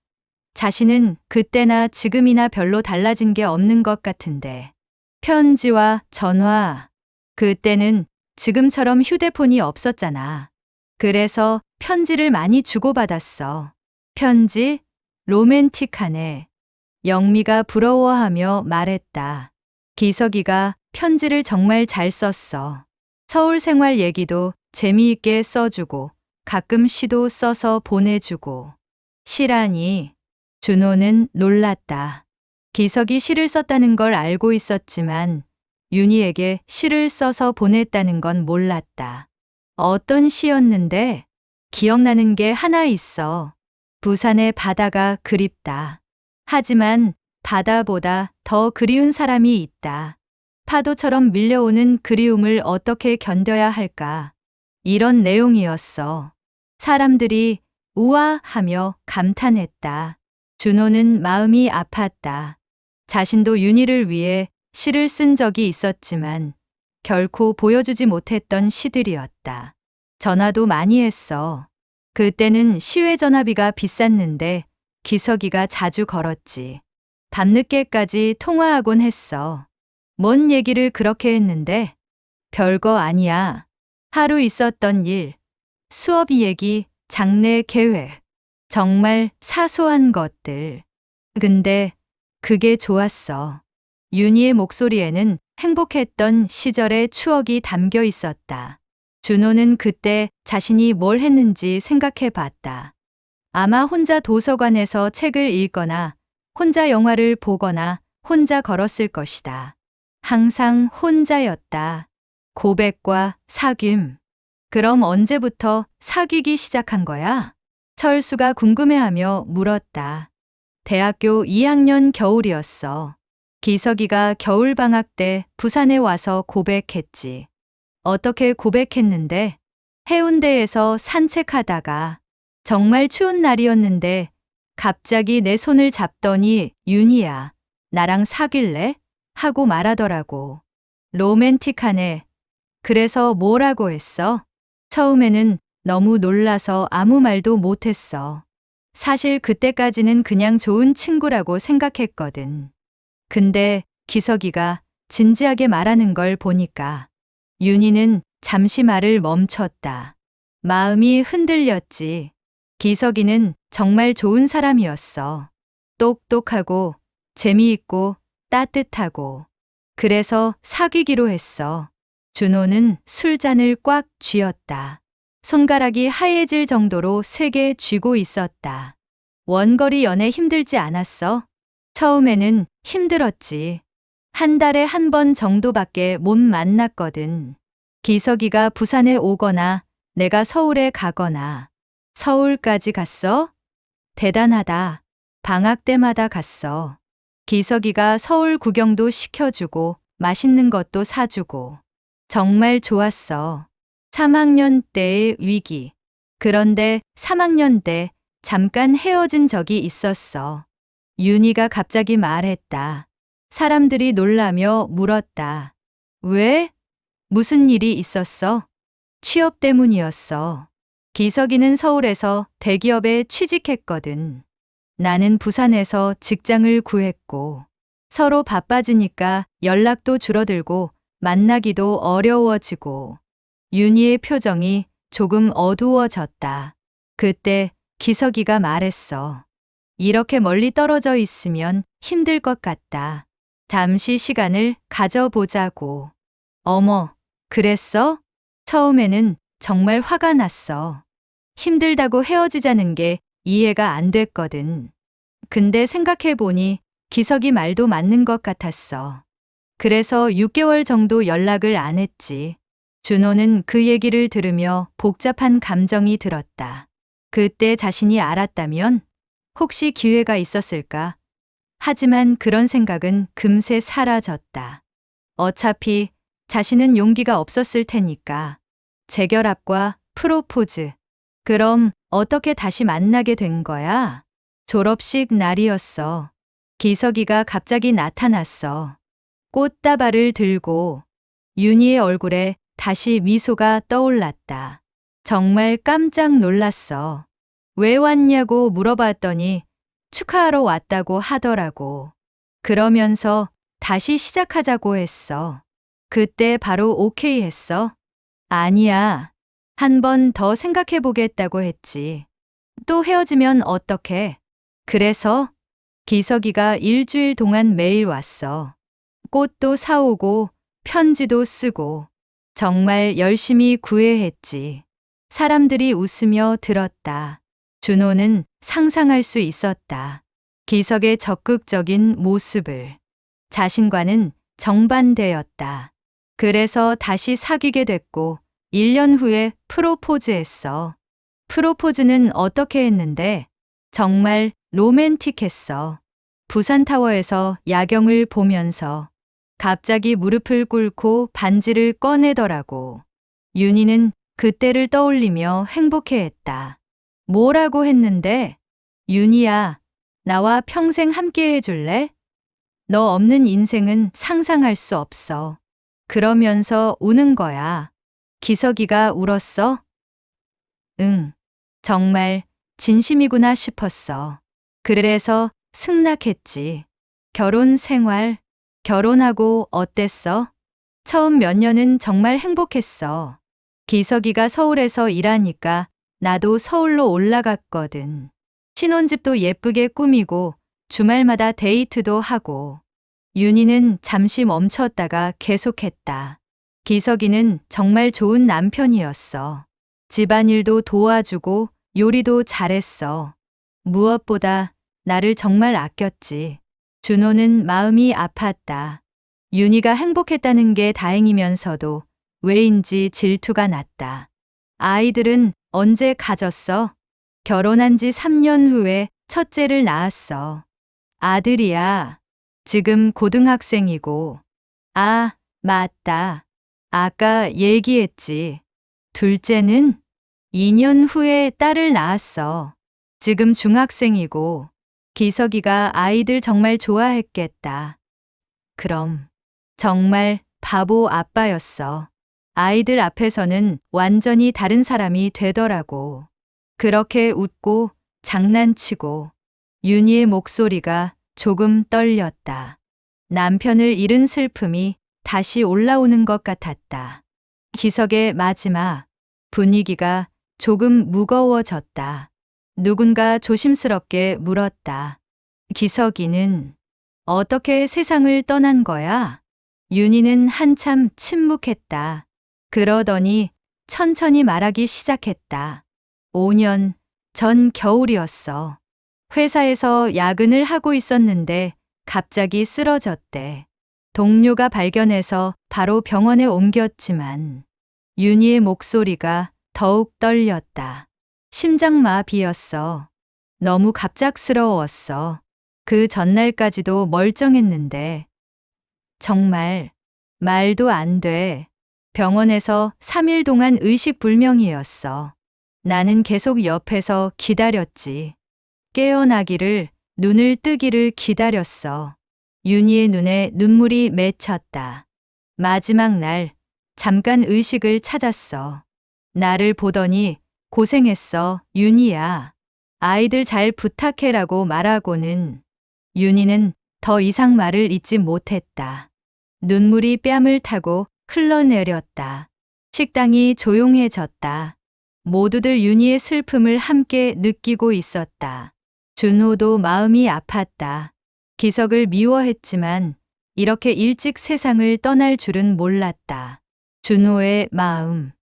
자신은 그때나 지금이나 별로 달라진 게 없는 것 같은데. 편지와 전화. 그때는 지금처럼 휴대폰이 없었잖아. 그래서 편지를 많이 주고받았어. 편지? 로맨틱하네. 영미가 부러워하며 말했다. 기석이가 편지를 정말 잘 썼어. 서울 생활 얘기도 재미있게 써주고 가끔 시도 써서 보내주고. 시라니. 준호는 놀랐다. 기석이 시를 썼다는 걸 알고 있었지만 윤희에게 시를 써서 보냈다는 건 몰랐다. 어떤 시였는데? 기억나는 게 하나 있어. 부산의 바다가 그립다. 하지만 바다보다 더 그리운 사람이 있다. 파도처럼 밀려오는 그리움을 어떻게 견뎌야 할까? 이런 내용이었어. 사람들이 우와 하며 감탄했다. 준호는 마음이 아팠다. 자신도 윤희를 위해 시를 쓴 적이 있었지만 결코 보여주지 못했던 시들이었다. 전화도 많이 했어. 그때는 시외 전화비가 비쌌는데 기석이가 자주 걸었지. 밤늦게까지 통화하곤 했어. 뭔 얘기를 그렇게 했는데? 별거 아니야. 하루 있었던 일, 수업 얘기, 장래 계획. 정말 사소한 것들. 근데 그게 좋았어. 윤희의 목소리에는 행복했던 시절의 추억이 담겨 있었다. 준호는 그때 자신이 뭘 했는지 생각해 봤다. 아마 혼자 도서관에서 책을 읽거나 혼자 영화를 보거나 혼자 걸었을 것이다. 항상 혼자였다. 고백과 사귐. 그럼 언제부터 사귀기 시작한 거야? 철수가 궁금해하며 물었다. 대학교 2학년 겨울이었어. 기석이가 겨울방학 때 부산에 와서 고백했지. 어떻게 고백했는데? 해운대에서 산책하다가 정말 추운 날이었는데 갑자기 내 손을 잡더니 윤희야, 나랑 사귈래? 하고 말하더라고. 로맨틱하네. 그래서 뭐라고 했어? 처음에는 너무 놀라서 아무 말도 못했어. 사실 그때까지는 그냥 좋은 친구라고 생각했거든. 근데 기석이가 진지하게 말하는 걸 보니까 윤희는 잠시 말을 멈췄다. 마음이 흔들렸지. 기석이는 정말 좋은 사람이었어. 똑똑하고 재미있고 따뜻하고. 그래서 사귀기로 했어. 준호는 술잔을 꽉 쥐었다. 손가락이 하얘질 정도로 세게 쥐고 있었다. 원거리 연애 힘들지 않았어? 처음에는 힘들었지. 한 달에 한 번 정도밖에 못 만났거든. 기석이가 부산에 오거나 내가 서울에 가거나. 서울까지 갔어? 대단하다. 방학 때마다 갔어. 기석이가 서울 구경도 시켜주고 맛있는 것도 사주고. 정말 좋았어. 3학년 때의 위기. 그런데 3학년 때 잠깐 헤어진 적이 있었어. 윤희가 갑자기 말했다. 사람들이 놀라며 물었다. 왜? 무슨 일이 있었어? 취업 때문이었어. 기석이는 서울에서 대기업에 취직했거든. 나는 부산에서 직장을 구했고 서로 바빠지니까 연락도 줄어들고 만나기도 어려워지고. 윤희의 표정이 조금 어두워졌다. 그때 기석이가 말했어. 이렇게 멀리 떨어져 있으면 힘들 것 같다. 잠시 시간을 가져보자고. 어머, 그랬어? 처음에는 정말 화가 났어. 힘들다고 헤어지자는 게 이해가 안 됐거든. 근데 생각해보니 기석이 말도 맞는 것 같았어. 그래서 6개월 정도 연락을 안 했지. 준호는 그 얘기를 들으며 복잡한 감정이 들었다. 그때 자신이 알았다면 혹시 기회가 있었을까? 하지만 그런 생각은 금세 사라졌다. 어차피 자신은 용기가 없었을 테니까. 재결합과 프로포즈. 그럼 어떻게 다시 만나게 된 거야? 졸업식 날이었어. 기석이가 갑자기 나타났어. 꽃다발을 들고. 윤희의 얼굴에 다시 미소가 떠올랐다. 정말 깜짝 놀랐어. 왜 왔냐고 물어봤더니 축하하러 왔다고 하더라고. 그러면서 다시 시작하자고 했어. 그때 바로 오케이 했어. 아니야. 한 번 더 생각해 보겠다고 했지. 또 헤어지면 어떡해? 그래서 기석이가 일주일 동안 매일 왔어. 꽃도 사오고 편지도 쓰고 정말 열심히 구애했지. 사람들이 웃으며 들었다. 준호는 상상할 수 있었다. 기석의 적극적인 모습을. 자신과는 정반대였다. 그래서 다시 사귀게 됐고 1년 후에 프로포즈했어. 프로포즈는 어떻게 했는데? 정말 로맨틱했어. 부산타워에서 야경을 보면서 갑자기 무릎을 꿇고 반지를 꺼내더라고. 윤희는 그때를 떠올리며 행복해했다. 뭐라고 했는데? 윤희야, 나와 평생 함께 해줄래? 너 없는 인생은 상상할 수 없어. 그러면서 우는 거야. 기석이가 울었어? 응, 정말 진심이구나 싶었어. 그래서 승낙했지. 결혼 생활, 결혼하고 어땠어? 처음 몇 년은 정말 행복했어. 기석이가 서울에서 일하니까 나도 서울로 올라갔거든. 신혼집도 예쁘게 꾸미고 주말마다 데이트도 하고. 윤희는 잠시 멈췄다가 계속했다. 기석이는 정말 좋은 남편이었어. 집안일도 도와주고 요리도 잘했어. 무엇보다 나를 정말 아꼈지. 준호는 마음이 아팠다. 윤희가 행복했다는 게 다행이면서도 왜인지 질투가 났다. 아이들은 언제 가졌어? 결혼한 지 3년 후에 첫째를 낳았어. 아들이야. 지금 고등학생이고. 아, 맞다. 아까 얘기했지. 둘째는 2년 후에 딸을 낳았어. 지금 중학생이고. 기석이가 아이들 정말 좋아했겠다. 그럼 정말 바보 아빠였어. 아이들 앞에서는 완전히 다른 사람이 되더라고. 그렇게 웃고 장난치고. 윤희의 목소리가 조금 떨렸다. 남편을 잃은 슬픔이 다시 올라오는 것 같았다. 기석의 마지막. 분위기가 조금 무거워졌다. 누군가 조심스럽게 물었다. 기석이는 어떻게 세상을 떠난 거야? 윤희는 한참 침묵했다. 그러더니 천천히 말하기 시작했다. 5년 전 겨울이었어. 회사에서 야근을 하고 있었는데 갑자기 쓰러졌대. 동료가 발견해서 바로 병원에 옮겼지만 윤희의 목소리가 더욱 떨렸다. 심장마비였어. 너무 갑작스러웠어. 그 전날까지도 멀쩡했는데. 정말 말도 안 돼. 병원에서 3일 동안 의식불명이었어. 나는 계속 옆에서 기다렸지. 깨어나기를, 눈을 뜨기를 기다렸어. 윤희의 눈에 눈물이 맺혔다. 마지막 날, 잠깐 의식을 찾았어. 나를 보더니 고생했어, 윤희야. 아이들 잘 부탁해라고 말하고는. 윤희는 더 이상 말을 잇지 못했다. 눈물이 뺨을 타고 흘러내렸다. 식당이 조용해졌다. 모두들 윤희의 슬픔을 함께 느끼고 있었다. 준호도 마음이 아팠다. 기석을 미워했지만 이렇게 일찍 세상을 떠날 줄은 몰랐다. 준호의 마음.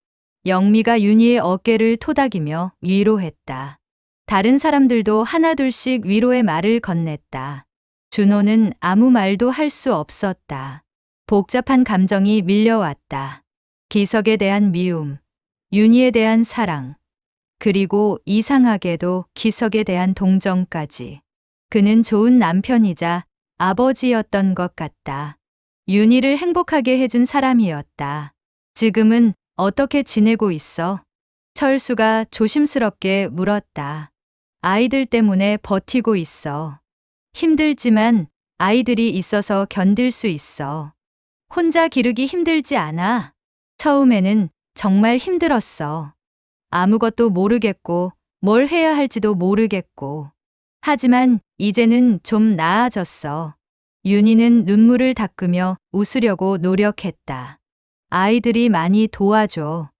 영미가 윤희의 어깨를 토닥이며 위로했다. 다른 사람들도 하나둘씩 위로의 말을 건넸다. 준호는 아무 말도 할 수 없었다. 복잡한 감정이 밀려왔다. 기석에 대한 미움, 윤희에 대한 사랑, 그리고 이상하게도 기석에 대한 동정까지. 그는 좋은 남편이자 아버지였던 것 같다. 윤희를 행복하게 해준 사람이었다. 지금은 어떻게 지내고 있어? 철수가 조심스럽게 물었다. 아이들 때문에 버티고 있어. 힘들지만 아이들이 있어서 견딜 수 있어. 혼자 기르기 힘들지 않아. 처음에는 정말 힘들었어. 아무것도 모르겠고 뭘 해야 할지도 모르겠고. 하지만 이제는 좀 나아졌어. 윤희는 눈물을 닦으며 웃으려고 노력했다. 아이들이 많이 도와줘.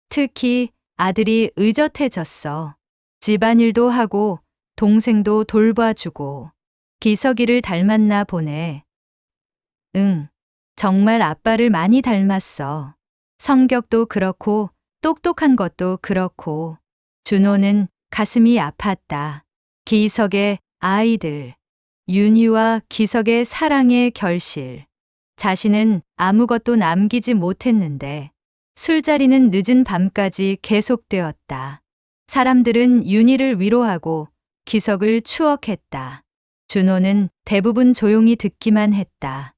특히 아들이 의젓해졌어. 집안일도 하고 동생도 돌봐주고. 기석이를 닮았나 보네. 응, 정말 아빠를 많이 닮았어. 성격도 그렇고 똑똑한 것도 그렇고. 준호는 가슴이 아팠다. 기석의 아이들, 윤희와 기석의 사랑의 결실. 자신은 아무것도 남기지 못했는데 술자리는 늦은 밤까지 계속되었다. 사람들은 윤희를 위로하고 기석을 추억했다. 준호는 대부분 조용히 듣기만 했다.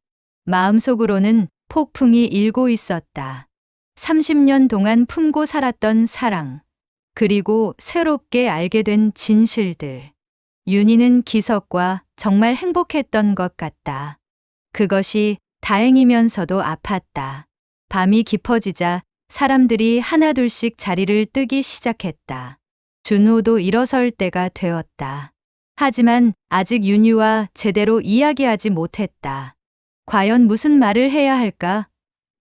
마음속으로는 폭풍이 일고 있었다. 30년 동안 품고 살았던 사랑, 그리고 새롭게 알게 된 진실들. 윤희는 기석과 정말 행복했던 것 같다. 그것이 다행이면서도 아팠다. 밤이 깊어지자 사람들이 하나둘씩 자리를 뜨기 시작했다. 준호도 일어설 때가 되었다. 하지만 아직 윤희와 제대로 이야기하지 못했다. 과연 무슨 말을 해야 할까?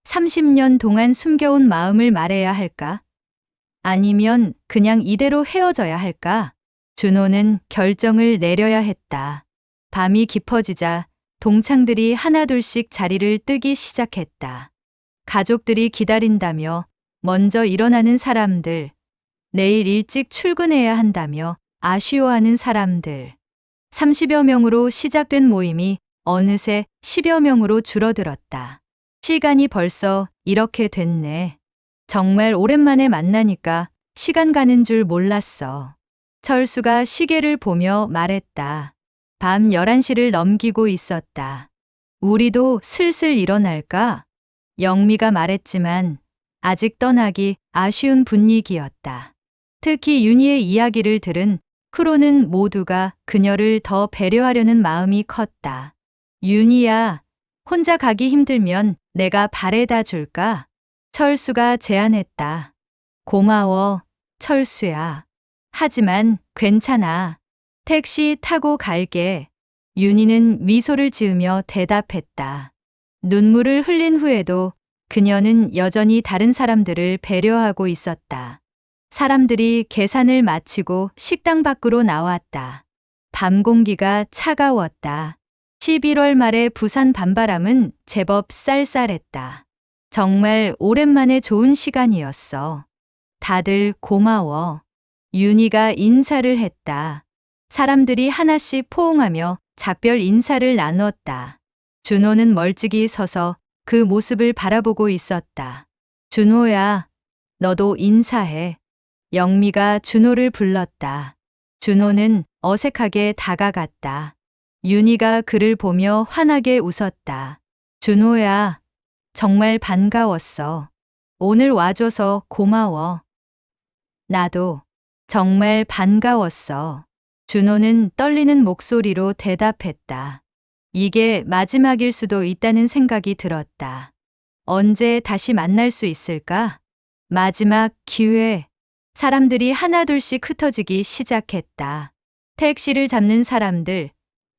30년 동안 숨겨온 마음을 말해야 할까? 아니면 그냥 이대로 헤어져야 할까? 준호는 결정을 내려야 했다. 밤이 깊어지자 동창들이 하나둘씩 자리를 뜨기 시작했다. 가족들이 기다린다며 먼저 일어나는 사람들, 내일 일찍 출근해야 한다며 아쉬워하는 사람들. 30여 명으로 시작된 모임이 어느새 10여 명으로 줄어들었다. 시간이 벌써 이렇게 됐네. 정말 오랜만에 만나니까 시간 가는 줄 몰랐어. 철수가 시계를 보며 말했다. 밤 11시를 넘기고 있었다. 우리도 슬슬 일어날까? 영미가 말했지만 아직 떠나기 아쉬운 분위기였다. 특히 윤희의 이야기를 들은 크로는 모두가 그녀를 더 배려하려는 마음이 컸다. 윤희야, 혼자 가기 힘들면 내가 바래다 줄까? 철수가 제안했다. 고마워, 철수야. 하지만 괜찮아. 택시 타고 갈게. 윤희는 미소를 지으며 대답했다. 눈물을 흘린 후에도 그녀는 여전히 다른 사람들을 배려하고 있었다. 사람들이 계산을 마치고 식당 밖으로 나왔다. 밤 공기가 차가웠다. 11월 말의 부산 밤바람은 제법 쌀쌀했다. 정말 오랜만에 좋은 시간이었어. 다들 고마워. 윤희가 인사를 했다. 사람들이 하나씩 포옹하며 작별 인사를 나눴다. 준호는 멀찍이 서서 그 모습을 바라보고 있었다. 준호야, 너도 인사해. 영미가 준호를 불렀다. 준호는 어색하게 다가갔다. 윤희가 그를 보며 환하게 웃었다. 준호야, 정말 반가웠어. 오늘 와줘서 고마워. 나도 정말 반가웠어. 준호는 떨리는 목소리로 대답했다. 이게 마지막일 수도 있다는 생각이 들었다. 언제 다시 만날 수 있을까? 마지막 기회. 사람들이 하나둘씩 흩어지기 시작했다. 택시를 잡는 사람들,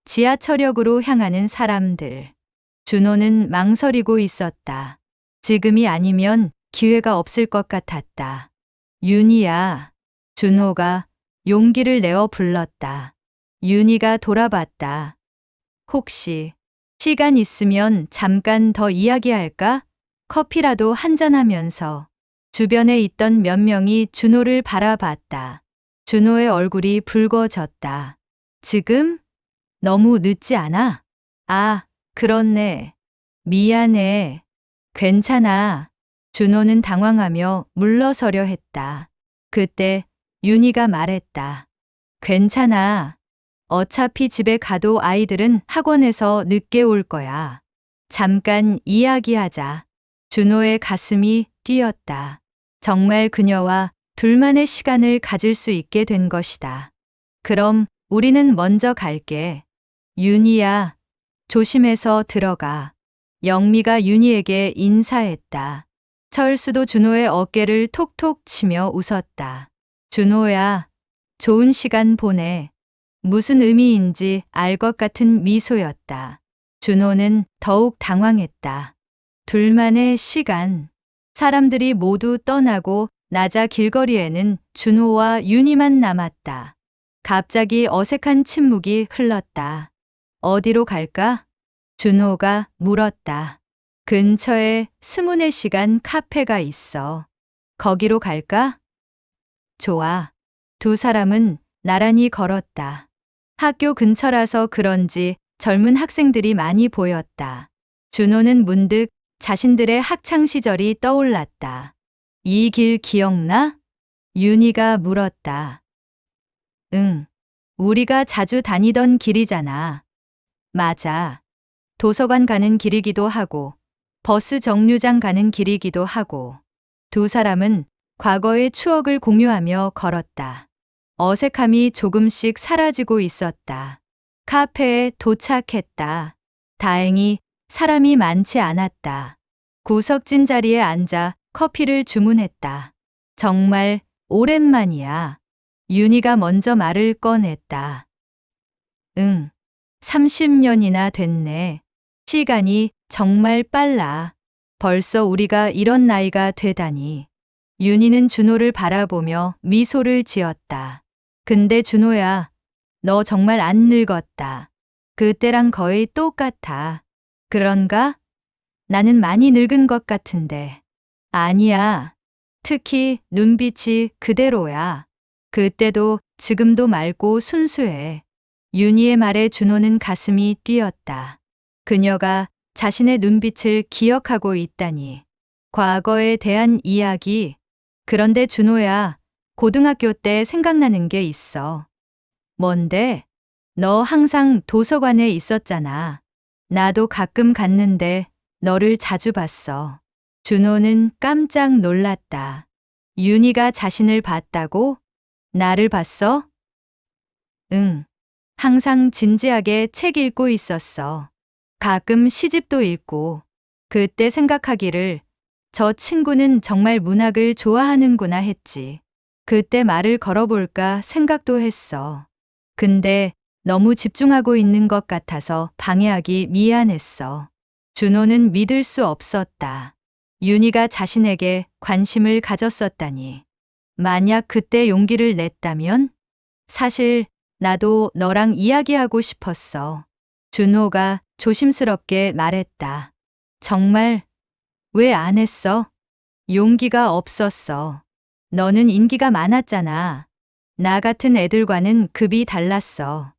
지하철역으로 향하는 사람들. 준호는 망설이고 있었다. 지금이 아니면 기회가 없을 것 같았다. 윤희야. 준호가 용기를 내어 불렀다. 윤희가 돌아봤다. 혹시 시간 있으면 잠깐 더 이야기할까? 커피라도 한잔하면서. 주변에 있던 몇 명이 준호를 바라봤다. 준호의 얼굴이 붉어졌다. 지금? 너무 늦지 않아? 아, 그렇네. 미안해. 괜찮아. 준호는 당황하며 물러서려 했다. 그때 윤희가 말했다. 괜찮아. 어차피 집에 가도 아이들은 학원에서 늦게 올 거야. 잠깐 이야기하자. 준호의 가슴이 뛰었다. 정말 그녀와 둘만의 시간을 가질 수 있게 된 것이다. 그럼 우리는 먼저 갈게. 윤희야, 조심해서 들어가. 영미가 윤희에게 인사했다. 철수도 준호의 어깨를 톡톡 치며 웃었다. 준호야, 좋은 시간 보내. 무슨 의미인지 알 것 같은 미소였다. 준호는 더욱 당황했다. 둘만의 시간. 사람들이 모두 떠나고 나자 길거리에는 준호와 윤희만 남았다. 갑자기 어색한 침묵이 흘렀다. 어디로 갈까? 준호가 물었다. 근처에 24시간 카페가 있어. 거기로 갈까? 좋아. 두 사람은 나란히 걸었다. 학교 근처라서 그런지 젊은 학생들이 많이 보였다. 준호는 문득 자신들의 학창시절이 떠올랐다. 이 길 기억나? 윤희가 물었다. 응. 우리가 자주 다니던 길이잖아. 맞아. 도서관 가는 길이기도 하고, 버스 정류장 가는 길이기도 하고. 두 사람은 과거의 추억을 공유하며 걸었다. 어색함이 조금씩 사라지고 있었다. 카페에 도착했다. 다행히 사람이 많지 않았다. 구석진 자리에 앉아 커피를 주문했다. 정말 오랜만이야. 윤희가 먼저 말을 꺼냈다. 응, 30년이나 됐네. 시간이 정말 빨라. 벌써 우리가 이런 나이가 되다니. 윤희는 준호를 바라보며 미소를 지었다. 근데 준호야, 너 정말 안 늙었다. 그때랑 거의 똑같아. 그런가? 나는 많이 늙은 것 같은데. 아니야. 특히 눈빛이 그대로야. 그때도 지금도 맑고 순수해. 윤희의 말에 준호는 가슴이 뛰었다. 그녀가 자신의 눈빛을 기억하고 있다니. 과거에 대한 이야기. 그런데 준호야, 고등학교 때 생각나는 게 있어. 뭔데? 너 항상 도서관에 있었잖아. 나도 가끔 갔는데 너를 자주 봤어. 준호는 깜짝 놀랐다. 윤희가 자신을 봤다고? 나를 봤어? 응. 항상 진지하게 책 읽고 있었어. 가끔 시집도 읽고. 그때 생각하기를 저 친구는 정말 문학을 좋아하는구나 했지. 그때 말을 걸어볼까 생각도 했어. 근데 너무 집중하고 있는 것 같아서 방해하기 미안했어. 준호는 믿을 수 없었다. 윤희가 자신에게 관심을 가졌었다니. 만약 그때 용기를 냈다면? 사실 나도 너랑 이야기하고 싶었어. 준호가 조심스럽게 말했다. 정말 왜 안 했어? 용기가 없었어. 너는 인기가 많았잖아. 나 같은 애들과는 급이 달랐어.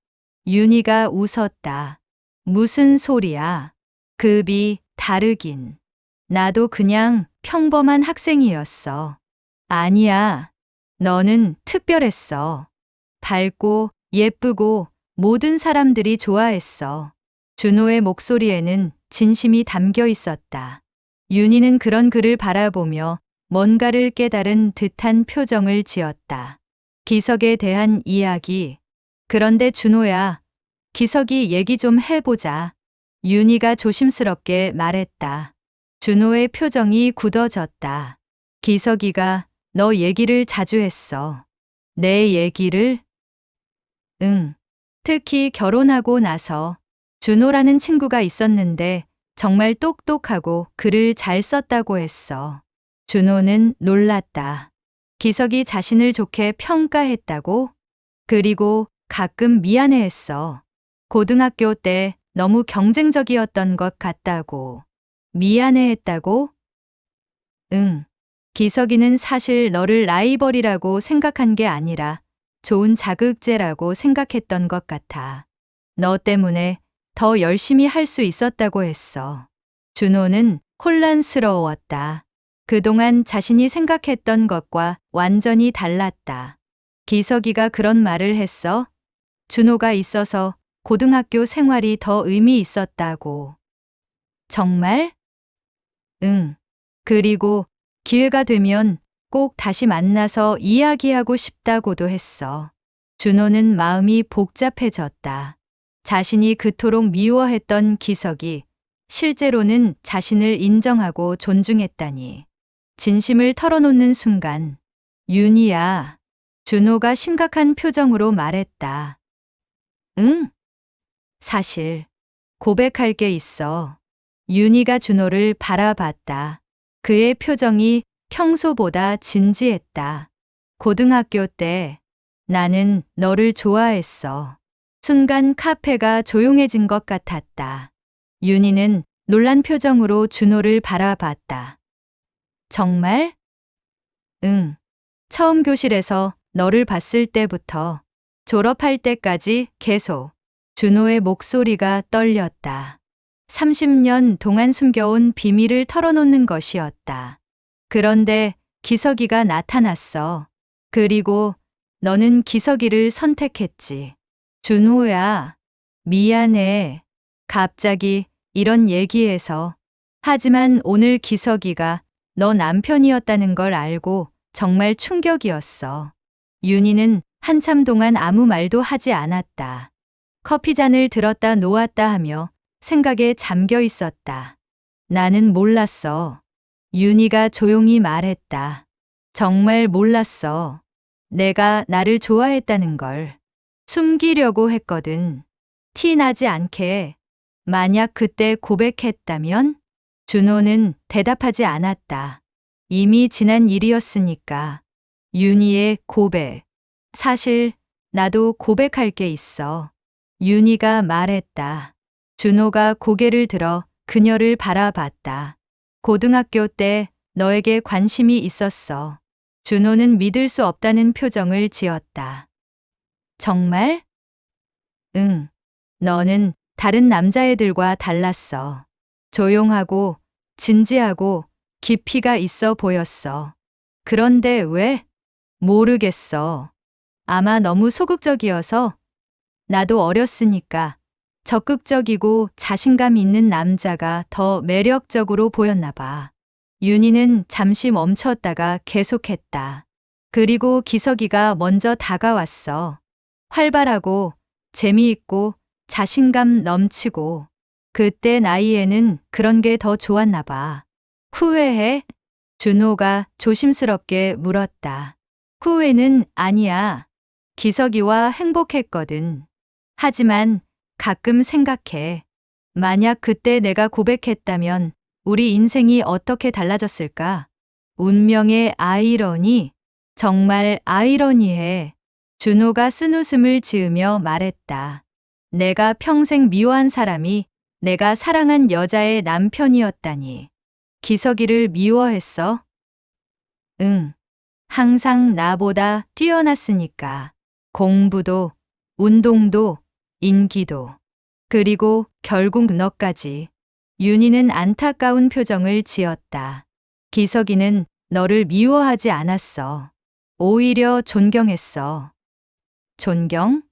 윤희가 웃었다. 무슨 소리야? 급이 다르긴. 나도 그냥 평범한 학생이었어. 아니야. 너는 특별했어. 밝고 예쁘고 모든 사람들이 좋아했어. 준호의 목소리에는 진심이 담겨 있었다. 윤희는 그런 그를 바라보며 뭔가를 깨달은 듯한 표정을 지었다. 기석에 대한 이야기. 그런데 준호야, 기석이 얘기 좀 해보자. 윤희가 조심스럽게 말했다. 준호의 표정이 굳어졌다. 기석이가 너 얘기를 자주 했어. 내 얘기를? 응. 특히 결혼하고 나서 준호라는 친구가 있었는데 정말 똑똑하고 글을 잘 썼다고 했어. 준호는 놀랐다. 기석이 자신을 좋게 평가했다고? 그리고 가끔 미안해했어. 고등학교 때 너무 경쟁적이었던 것 같다고. 미안해했다고? 응. 기석이는 사실 너를 라이벌이라고 생각한 게 아니라 좋은 자극제라고 생각했던 것 같아. 너 때문에 더 열심히 할 수 있었다고 했어. 준호는 혼란스러웠다. 그동안 자신이 생각했던 것과 완전히 달랐다. 기석이가 그런 말을 했어? 준호가 있어서 고등학교 생활이 더 의미 있었다고. 정말? 응. 그리고 기회가 되면 꼭 다시 만나서 이야기하고 싶다고도 했어. 준호는 마음이 복잡해졌다. 자신이 그토록 미워했던 기석이 실제로는 자신을 인정하고 존중했다니. 진심을 털어놓는 순간, 윤희야, 준호가 심각한 표정으로 말했다. 응? 사실 고백할 게 있어. 윤희가 준호를 바라봤다. 그의 표정이 평소보다 진지했다. 고등학교 때 나는 너를 좋아했어. 순간 카페가 조용해진 것 같았다. 윤희는 놀란 표정으로 준호를 바라봤다. 정말? 응. 처음 교실에서 너를 봤을 때부터 졸업할 때까지 계속. 준호의 목소리가 떨렸다. 30년 동안 숨겨온 비밀을 털어놓는 것이었다. 그런데 기석이가 나타났어. 그리고 너는 기석이를 선택했지. 준호야, 미안해. 갑자기 이런 얘기해서. 하지만 오늘 기석이가 너 남편이었다는 걸 알고 정말 충격이었어. 윤희는 한참 동안 아무 말도 하지 않았다. 커피잔을 들었다 놓았다 하며 생각에 잠겨 있었다. 나는 몰랐어. 윤희가 조용히 말했다. 정말 몰랐어. 내가 나를 좋아했다는 걸. 숨기려고 했거든. 티 나지 않게. 만약 그때 고백했다면? 준호는 대답하지 않았다. 이미 지난 일이었으니까. 윤희의 고백. 사실 나도 고백할 게 있어. 윤희가 말했다. 준호가 고개를 들어 그녀를 바라봤다. 고등학교 때 너에게 관심이 있었어. 준호는 믿을 수 없다는 표정을 지었다. 정말? 응. 너는 다른 남자애들과 달랐어. 조용하고 진지하고 깊이가 있어 보였어. 그런데 왜? 모르겠어. 아마 너무 소극적이어서. 나도 어렸으니까 적극적이고 자신감 있는 남자가 더 매력적으로 보였나 봐. 윤희는 잠시 멈췄다가 계속했다. 그리고 기석이가 먼저 다가왔어. 활발하고 재미있고 자신감 넘치고. 그때 나이에는 그런 게 더 좋았나 봐. 후회해? 준호가 조심스럽게 물었다. 후회는 아니야. 기석이와 행복했거든. 하지만 가끔 생각해. 만약 그때 내가 고백했다면 우리 인생이 어떻게 달라졌을까? 운명의 아이러니. 정말 아이러니해. 준호가 쓴웃음을 지으며 말했다. 내가 평생 미워한 사람이 내가 사랑한 여자의 남편이었다니. 기석이를 미워했어? 응. 항상 나보다 뛰어났으니까. 공부도, 운동도, 인기도. 그리고 결국 너까지. 윤희는 안타까운 표정을 지었다. 기석이는 너를 미워하지 않았어. 오히려 존경했어. 존경?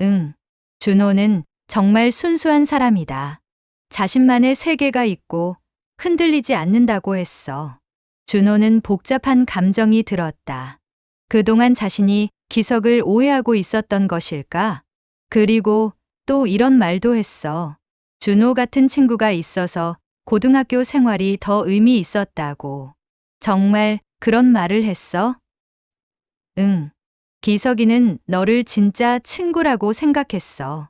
응. 준호는 정말 순수한 사람이다. 자신만의 세계가 있고 흔들리지 않는다고 했어. 준호는 복잡한 감정이 들었다. 그동안 자신이 기석을 오해하고 있었던 것일까? 그리고 또 이런 말도 했어. 준호 같은 친구가 있어서 고등학교 생활이 더 의미 있었다고. 정말 그런 말을 했어? 응. 기석이는 너를 진짜 친구라고 생각했어.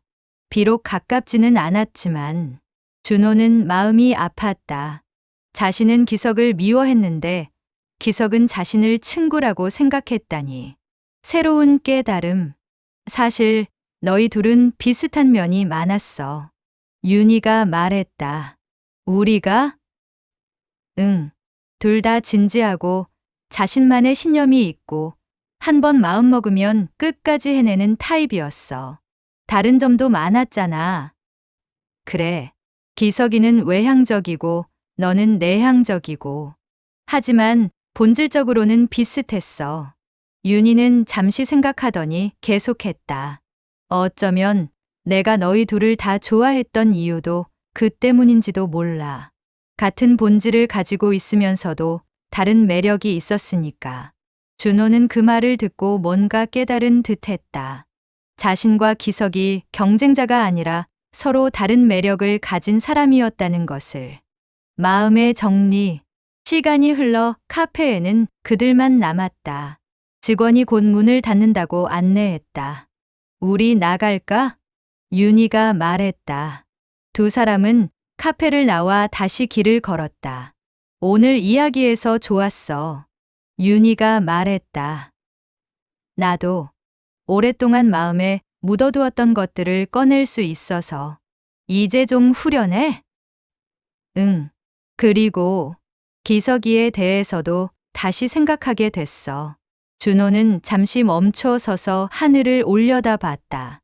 비록 가깝지는 않았지만. 준호는 마음이 아팠다. 자신은 기석을 미워했는데 기석은 자신을 친구라고 생각했다니. 새로운 깨달음. 사실 너희 둘은 비슷한 면이 많았어. 윤희가 말했다. 우리가? 응. 둘 다 진지하고 자신만의 신념이 있고 한 번 마음먹으면 끝까지 해내는 타입이었어. 다른 점도 많았잖아. 그래. 기석이는 외향적이고 너는 내향적이고. 하지만 본질적으로는 비슷했어. 윤희는 잠시 생각하더니 계속했다. 어쩌면 내가 너희 둘을 다 좋아했던 이유도 그 때문인지도 몰라. 같은 본질을 가지고 있으면서도 다른 매력이 있었으니까. 준호는 그 말을 듣고 뭔가 깨달은 듯했다. 자신과 기석이 경쟁자가 아니라 서로 다른 매력을 가진 사람이었다는 것을. 마음의 정리. 시간이 흘러 카페에는 그들만 남았다. 직원이 곧 문을 닫는다고 안내했다. 우리 나갈까? 윤희가 말했다. 두 사람은 카페를 나와 다시 길을 걸었다. 오늘 이야기해서 좋았어. 윤희가 말했다. 나도 오랫동안 마음에 묻어두었던 것들을 꺼낼 수 있어서 이제 좀 후련해? 응. 그리고 기석이에 대해서도 다시 생각하게 됐어. 준호는 잠시 멈춰 서서 하늘을 올려다봤다.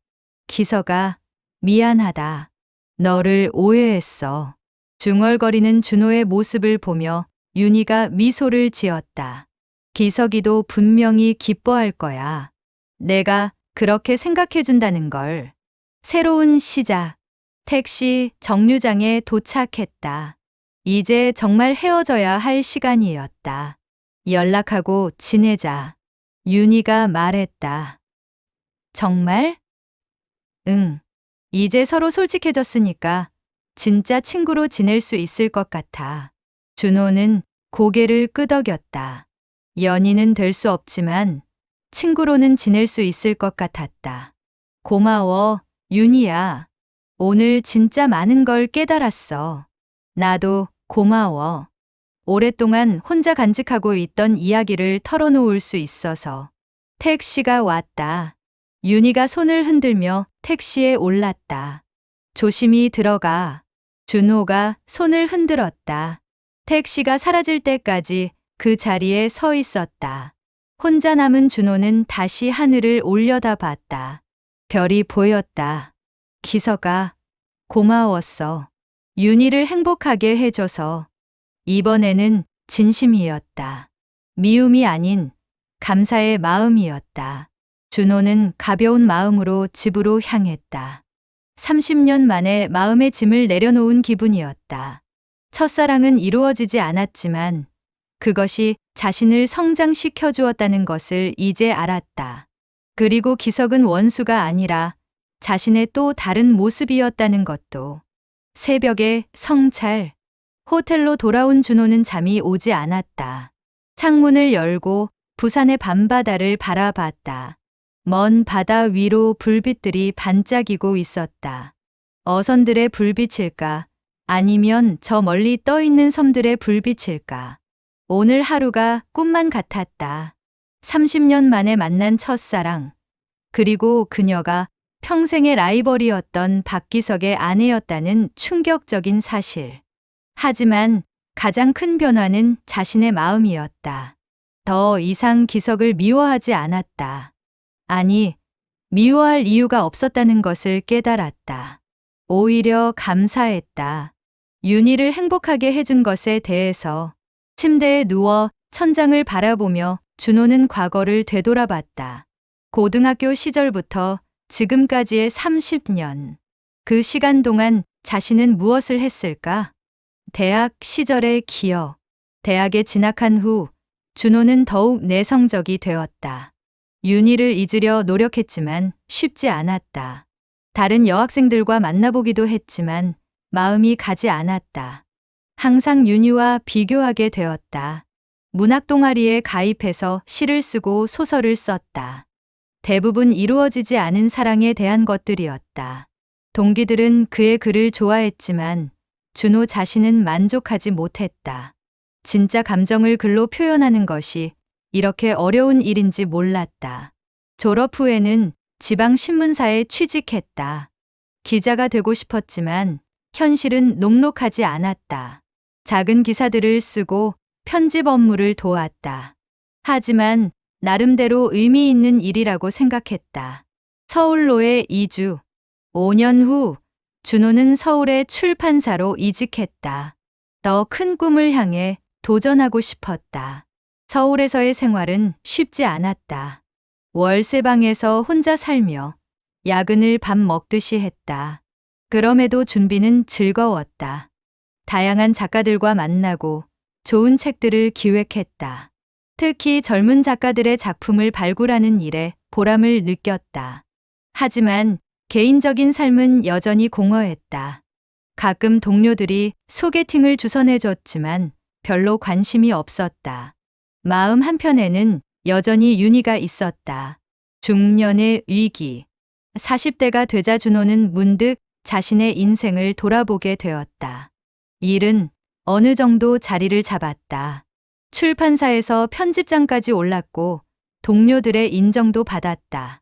기석아, 미안하다. 너를 오해했어. 중얼거리는 준호의 모습을 보며 윤희가 미소를 지었다. 기석이도 분명히 기뻐할 거야. 내가 그렇게 생각해준다는 걸. 새로운 시작. 택시 정류장에 도착했다. 이제 정말 헤어져야 할 시간이었다. 연락하고 지내자. 윤희가 말했다. 정말? 응. 이제 서로 솔직해졌으니까 진짜 친구로 지낼 수 있을 것 같아. 준호는 고개를 끄덕였다. 연인은 될 수 없지만 친구로는 지낼 수 있을 것 같았다. 고마워, 윤희야. 오늘 진짜 많은 걸 깨달았어. 나도 고마워. 오랫동안 혼자 간직하고 있던 이야기를 털어놓을 수 있어서. 택시가 왔다. 윤희가 손을 흔들며 택시에 올랐다. 조심히 들어가. 준호가 손을 흔들었다. 택시가 사라질 때까지 그 자리에 서 있었다. 혼자 남은 준호는 다시 하늘을 올려다봤다. 별이 보였다. 기서가 고마웠어. 윤희를 행복하게 해줘서. 이번에는 진심이었다. 미움이 아닌 감사의 마음이었다. 준호는 가벼운 마음으로 집으로 향했다. 30년 만에 마음의 짐을 내려놓은 기분이었다. 첫사랑은 이루어지지 않았지만 그것이 자신을 성장시켜 주었다는 것을 이제 알았다. 그리고 기석은 원수가 아니라 자신의 또 다른 모습이었다는 것도. 새벽에 성찰. 호텔로 돌아온 준호는 잠이 오지 않았다. 창문을 열고 부산의 밤바다를 바라봤다. 먼 바다 위로 불빛들이 반짝이고 있었다. 어선들의 불빛일까? 아니면 저 멀리 떠 있는 섬들의 불빛일까? 오늘 하루가 꿈만 같았다. 30년 만에 만난 첫사랑. 그리고 그녀가 평생의 라이벌이었던 박기석의 아내였다는 충격적인 사실. 하지만 가장 큰 변화는 자신의 마음이었다. 더 이상 기석을 미워하지 않았다. 아니, 미워할 이유가 없었다는 것을 깨달았다. 오히려 감사했다. 윤희를 행복하게 해준 것에 대해서. 침대에 누워 천장을 바라보며 준호는 과거를 되돌아봤다. 고등학교 시절부터 지금까지의 30년. 그 시간 동안 자신은 무엇을 했을까? 대학 시절의 기억. 대학에 진학한 후 준호는 더욱 내성적이 되었다. 윤희를 잊으려 노력했지만 쉽지 않았다. 다른 여학생들과 만나보기도 했지만 마음이 가지 않았다. 항상 윤희와 비교하게 되었다. 문학 동아리에 가입해서 시를 쓰고 소설을 썼다. 대부분 이루어지지 않은 사랑에 대한 것들이었다. 동기들은 그의 글을 좋아했지만 준호 자신은 만족하지 못했다. 진짜 감정을 글로 표현하는 것이 이렇게 어려운 일인지 몰랐다. 졸업 후에는 지방 신문사에 취직했다. 기자가 되고 싶었지만 현실은 녹록하지 않았다. 작은 기사들을 쓰고 편집 업무를 도왔다. 하지만 나름대로 의미 있는 일이라고 생각했다. 서울로의 이주. 5년 후 준호는 서울의 출판사로 이직했다. 더 큰 꿈을 향해 도전하고 싶었다. 서울에서의 생활은 쉽지 않았다. 월세방에서 혼자 살며 야근을 밥 먹듯이 했다. 그럼에도 준비는 즐거웠다. 다양한 작가들과 만나고 좋은 책들을 기획했다. 특히 젊은 작가들의 작품을 발굴하는 일에 보람을 느꼈다. 하지만 개인적인 삶은 여전히 공허했다. 가끔 동료들이 소개팅을 주선해줬지만 별로 관심이 없었다. 마음 한편에는 여전히 윤희가 있었다. 중년의 위기. 40대가 되자 준호는 문득 자신의 인생을 돌아보게 되었다. 일은 어느 정도 자리를 잡았다. 출판사에서 편집장까지 올랐고 동료들의 인정도 받았다.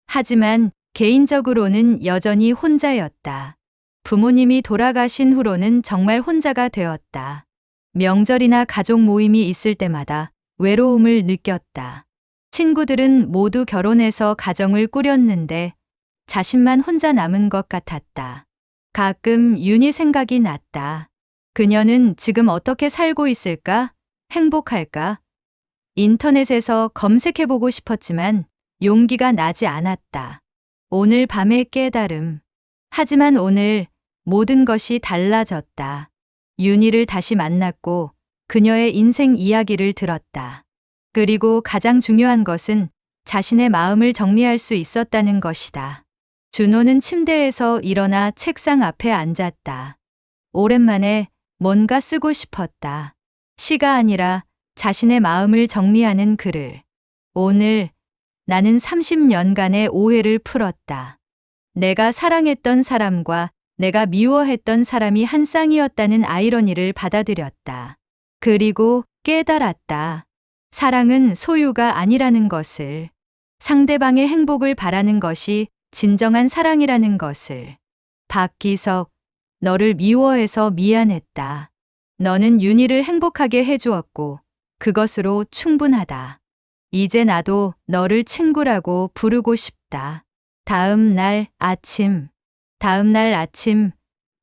하지만 개인적으로는 여전히 혼자였다. 부모님이 돌아가신 후로는 정말 혼자가 되었다. 명절이나 가족 모임이 있을 때마다 외로움을 느꼈다. 친구들은 모두 결혼해서 가정을 꾸렸는데 자신만 혼자 남은 것 같았다. 가끔 윤희 생각이 났다. 그녀는 지금 어떻게 살고 있을까? 행복할까? 인터넷에서 검색해보고 싶었지만 용기가 나지 않았다. 오늘 밤의 깨달음. 하지만 오늘 모든 것이 달라졌다. 윤희를 다시 만났고 그녀의 인생 이야기를 들었다. 그리고 가장 중요한 것은 자신의 마음을 정리할 수 있었다는 것이다. 준호는 침대에서 일어나 책상 앞에 앉았다. 오랜만에 뭔가 쓰고 싶었다. 시가 아니라 자신의 마음을 정리하는 글을. 오늘 나는 30년간의 오해를 풀었다. 내가 사랑했던 사람과 내가 미워했던 사람이 한 쌍이었다는 아이러니를 받아들였다. 그리고 깨달았다. 사랑은 소유가 아니라는 것을. 상대방의 행복을 바라는 것이 진정한 사랑이라는 것을. 박기석, 너를 미워해서 미안했다. 너는 윤희를 행복하게 해주었고 그것으로 충분하다. 이제 나도 너를 친구라고 부르고 싶다. 다음 날 아침,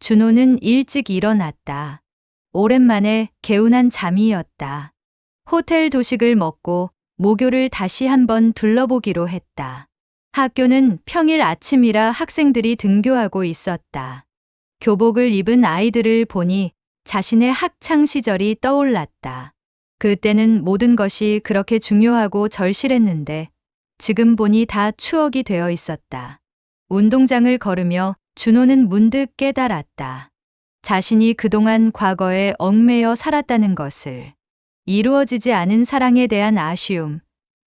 준호는 일찍 일어났다. 오랜만에 개운한 잠이었다. 호텔 도식을 먹고 모교를 다시 한번 둘러보기로 했다. 학교는 평일 아침이라 학생들이 등교하고 있었다. 교복을 입은 아이들을 보니 자신의 학창 시절이 떠올랐다. 그때는 모든 것이 그렇게 중요하고 절실했는데 지금 보니 다 추억이 되어 있었다. 운동장을 걸으며 준호는 문득 깨달았다. 자신이 그동안 과거에 얽매여 살았다는 것을. 이루어지지 않은 사랑에 대한 아쉬움,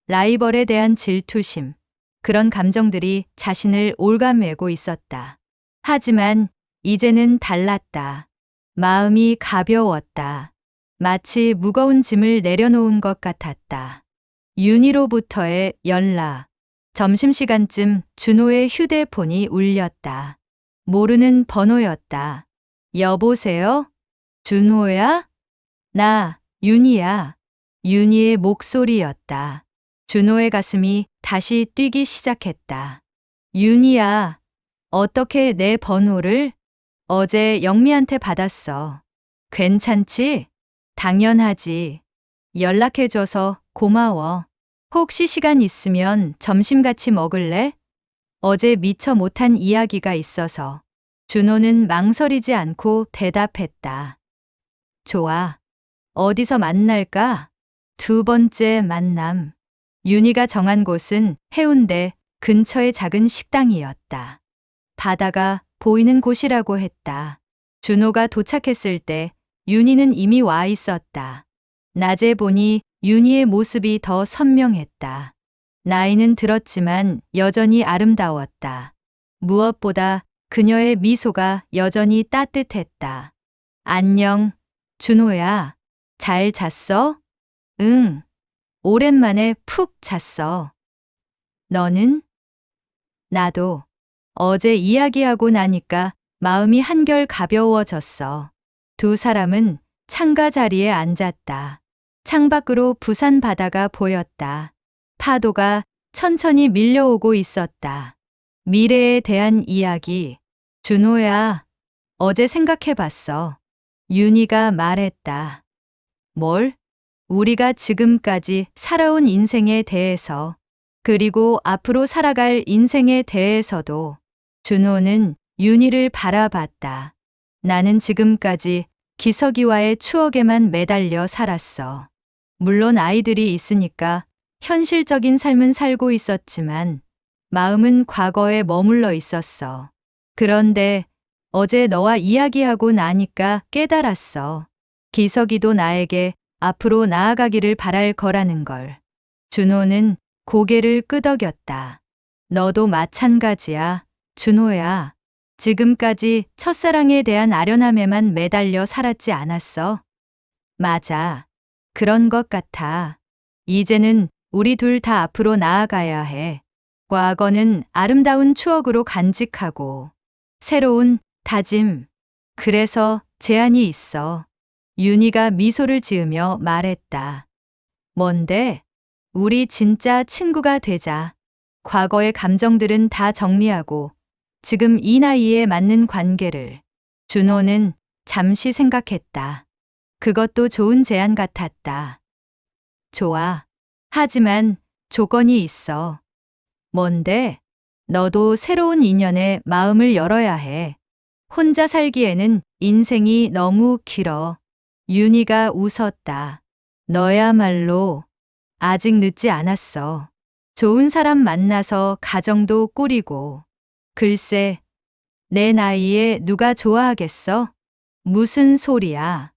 라이벌에 대한 질투심, 그런 감정들이 자신을 올가매고 있었다. 하지만 이제는 달랐다. 마음이 가벼웠다. 마치 무거운 짐을 내려놓은 것 같았다. 윤희로부터의 연락. 점심시간쯤 준호의 휴대폰이 울렸다. 모르는 번호였다. 여보세요? 준호야? 나, 윤희야. 윤희의 목소리였다. 준호의 가슴이 다시 뛰기 시작했다. 윤희야, 어떻게 내 번호를? 어제 영미한테 받았어. 괜찮지? 당연하지. 연락해줘서 고마워. 혹시 시간 있으면 점심 같이 먹을래? 어제 미처 못한 이야기가 있어서. 준호는 망설이지 않고 대답했다. 좋아. 어디서 만날까? 두 번째 만남. 윤희가 정한 곳은 해운대 근처의 작은 식당이었다. 바다가 보이는 곳이라고 했다. 준호가 도착했을 때 윤희는 이미 와 있었다. 낮에 보니 윤희의 모습이 더 선명했다. 나이는 들었지만 여전히 아름다웠다. 무엇보다 그녀의 미소가 여전히 따뜻했다. 안녕, 준호야. 잘 잤어? 응. 오랜만에 푹 잤어. 너는? 나도. 어제 이야기하고 나니까 마음이 한결 가벼워졌어. 두 사람은 창가 자리에 앉았다. 창밖으로 부산 바다가 보였다. 파도가 천천히 밀려오고 있었다. 미래에 대한 이야기. 준호야, 어제 생각해봤어. 윤희가 말했다. 뭘? 우리가 지금까지 살아온 인생에 대해서, 그리고 앞으로 살아갈 인생에 대해서도. 준호는 윤희를 바라봤다. 나는 지금까지 기석이와의 추억에만 매달려 살았어. 물론 아이들이 있으니까 현실적인 삶은 살고 있었지만 마음은 과거에 머물러 있었어. 그런데 어제 너와 이야기하고 나니까 깨달았어. 기석이도 나에게 앞으로 나아가기를 바랄 거라는 걸. 준호는 고개를 끄덕였다. 너도 마찬가지야, 준호야. 지금까지 첫사랑에 대한 아련함에만 매달려 살았지 않았어? 맞아. 그런 것 같아. 이제는 우리 둘 다 앞으로 나아가야 해. 과거는 아름다운 추억으로 간직하고, 새로운 다짐. 그래서 제안이 있어. 윤희가 미소를 지으며 말했다. 뭔데? 우리 진짜 친구가 되자. 과거의 감정들은 다 정리하고 지금 이 나이에 맞는 관계를. 준호는 잠시 생각했다. 그것도 좋은 제안 같았다. 좋아. 하지만 조건이 있어. 뭔데? 너도 새로운 인연에 마음을 열어야 해. 혼자 살기에는 인생이 너무 길어. 윤희가 웃었다. 너야말로 아직 늦지 않았어. 좋은 사람 만나서 가정도 꾸리고. 글쎄, 내 나이에 누가 좋아하겠어? 무슨 소리야.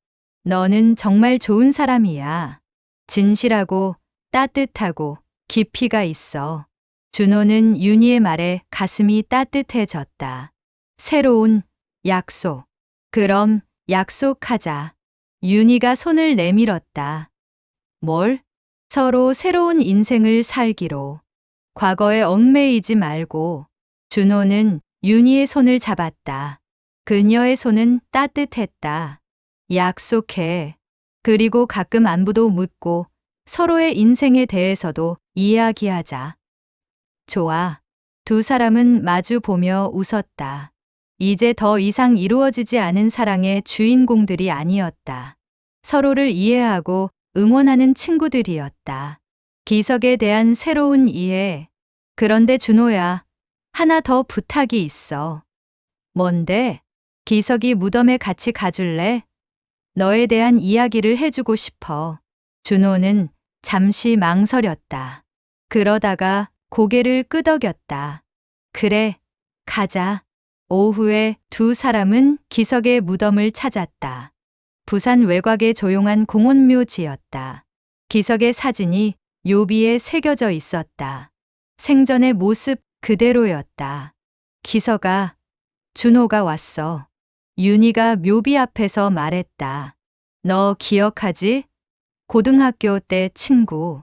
너는 정말 좋은 사람이야. 진실하고 따뜻하고 깊이가 있어. 준호는 윤희의 말에 가슴이 따뜻해졌다. 새로운 약속. 그럼 약속하자. 윤희가 손을 내밀었다. 뭘? 서로 새로운 인생을 살기로. 과거에 얽매이지 말고. 준호는 윤희의 손을 잡았다. 그녀의 손은 따뜻했다. 약속해. 그리고 가끔 안부도 묻고 서로의 인생에 대해서도 이야기하자. 좋아. 두 사람은 마주 보며 웃었다. 이제 더 이상 이루어지지 않은 사랑의 주인공들이 아니었다. 서로를 이해하고 응원하는 친구들이었다. 기석에 대한 새로운 이해. 그런데 준호야, 하나 더 부탁이 있어. 뭔데? 기석이 무덤에 같이 가줄래? 너에 대한 이야기를 해주고 싶어. 준호는 잠시 망설였다. 그러다가 고개를 끄덕였다. 그래, 가자. 오후에 두 사람은 기석의 무덤을 찾았다. 부산 외곽의 조용한 공원묘지였다. 기석의 사진이 묘비에 새겨져 있었다. 생전의 모습 그대로였다. 기석아, 준호가 왔어. 윤희가 묘비 앞에서 말했다. 너 기억하지? 고등학교 때 친구.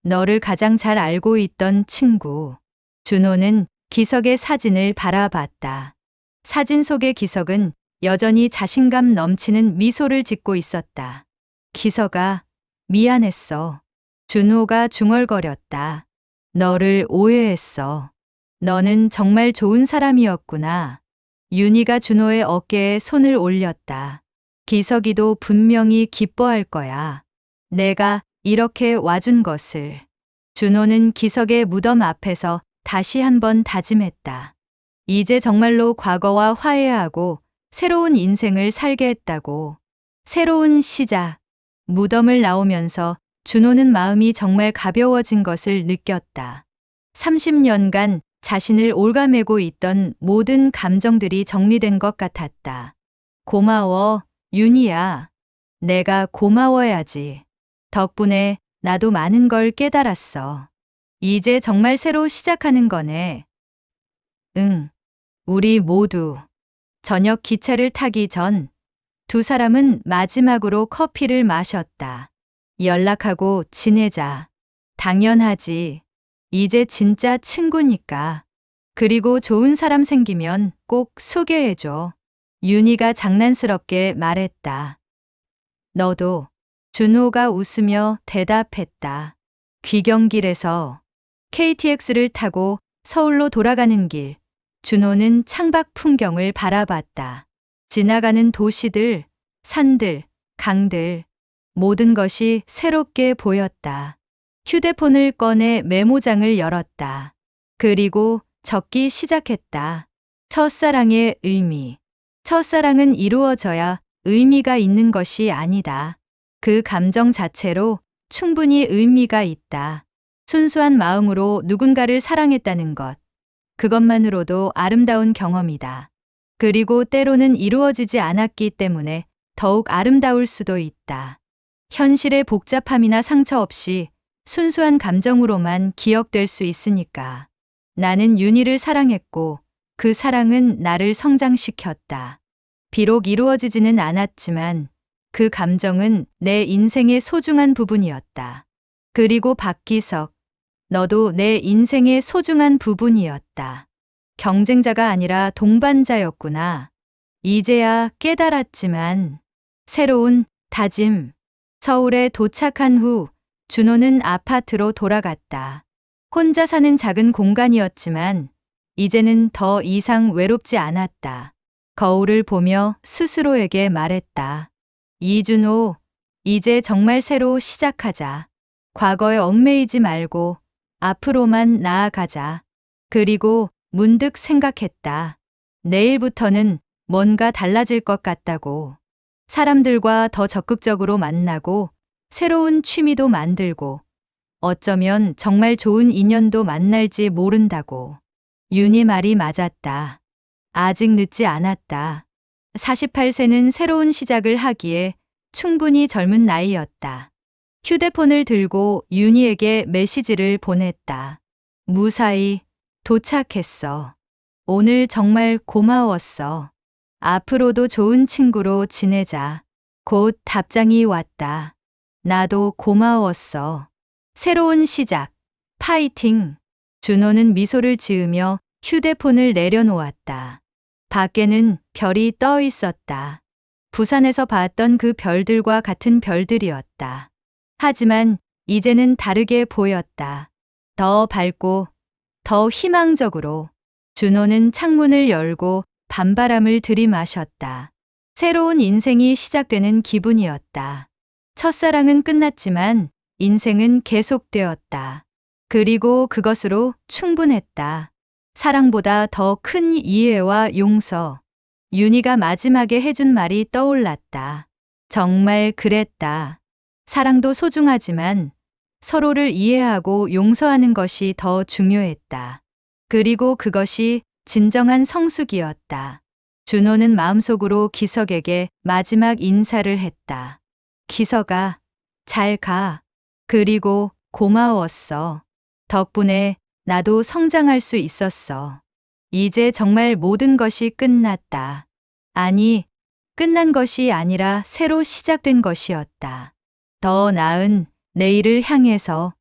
너를 가장 잘 알고 있던 친구. 준호는 기석의 사진을 바라봤다. 사진 속의 기석은 여전히 자신감 넘치는 미소를 짓고 있었다. 기석아, 미안했어. 준호가 중얼거렸다. 너를 오해했어. 너는 정말 좋은 사람이었구나. 윤희가 준호의 어깨에 손을 올렸다. 기석이도 분명히 기뻐할 거야. 내가 이렇게 와준 것을. 준호는 기석의 무덤 앞에서 다시 한번 다짐했다. 이제 정말로 과거와 화해하고 새로운 인생을 살게 했다고. 새로운 시작. 무덤을 나오면서 준호는 마음이 정말 가벼워진 것을 느꼈다. 30년간 자신을 옭아매고 있던 모든 감정들이 정리된 것 같았다. 고마워, 윤희야. 내가 고마워야지. 덕분에 나도 많은 걸 깨달았어. 이제 정말 새로 시작하는 거네. 응. 우리 모두. 저녁 기차를 타기 전 두 사람은 마지막으로 커피를 마셨다. 연락하고 지내자. 당연하지. 이제 진짜 친구니까. 그리고 좋은 사람 생기면 꼭 소개해줘. 윤희가 장난스럽게 말했다. 너도. 준호가 웃으며 대답했다. 귀경길에서 KTX를 타고 서울로 돌아가는 길. 준호는 창밖 풍경을 바라봤다. 지나가는 도시들, 산들, 강들, 모든 것이 새롭게 보였다. 휴대폰을 꺼내 메모장을 열었다. 그리고 적기 시작했다. 첫사랑의 의미. 첫사랑은 이루어져야 의미가 있는 것이 아니다. 그 감정 자체로 충분히 의미가 있다. 순수한 마음으로 누군가를 사랑했다는 것. 그것만으로도 아름다운 경험이다. 그리고 때로는 이루어지지 않았기 때문에 더욱 아름다울 수도 있다. 현실의 복잡함이나 상처 없이 순수한 감정으로만 기억될 수 있으니까. 나는 윤희를 사랑했고 그 사랑은 나를 성장시켰다. 비록 이루어지지는 않았지만 그 감정은 내 인생의 소중한 부분이었다. 그리고 박기석, 너도 내 인생의 소중한 부분이었다. 경쟁자가 아니라 동반자였구나. 이제야 깨달았지만 새로운 다짐. 서울에 도착한 후 준호는 아파트로 돌아갔다. 혼자 사는 작은 공간이었지만 이제는 더 이상 외롭지 않았다. 거울을 보며 스스로에게 말했다. 이준호, 이제 정말 새로 시작하자. 과거에 얽매이지 말고 앞으로만 나아가자. 그리고 문득 생각했다. 내일부터는 뭔가 달라질 것 같다고. 사람들과 더 적극적으로 만나고 새로운 취미도 만들고 어쩌면 정말 좋은 인연도 만날지 모른다고. 윤희 말이 맞았다. 아직 늦지 않았다. 48세는 새로운 시작을 하기에 충분히 젊은 나이였다. 휴대폰을 들고 윤희에게 메시지를 보냈다. 무사히 도착했어. 오늘 정말 고마웠어. 앞으로도 좋은 친구로 지내자. 곧 답장이 왔다. 나도 고마웠어. 새로운 시작. 파이팅. 준호는 미소를 지으며 휴대폰을 내려놓았다. 밖에는 별이 떠 있었다. 부산에서 봤던 그 별들과 같은 별들이었다. 하지만 이제는 다르게 보였다. 더 밝고 더 희망적으로. 준호는 창문을 열고 밤바람을 들이마셨다. 새로운 인생이 시작되는 기분이었다. 첫사랑은 끝났지만 인생은 계속되었다. 그리고 그것으로 충분했다. 사랑보다 더 큰 이해와 용서. 윤희가 마지막에 해준 말이 떠올랐다. 정말 그랬다. 사랑도 소중하지만 서로를 이해하고 용서하는 것이 더 중요했다. 그리고 그것이 진정한 성숙이었다. 준호는 마음속으로 기석에게 마지막 인사를 했다. 기석아, 잘 가. 그리고 고마웠어. 덕분에 나도 성장할 수 있었어. 이제 정말 모든 것이 끝났다. 아니, 끝난 것이 아니라 새로 시작된 것이었다. 더 나은 내일을 향해서.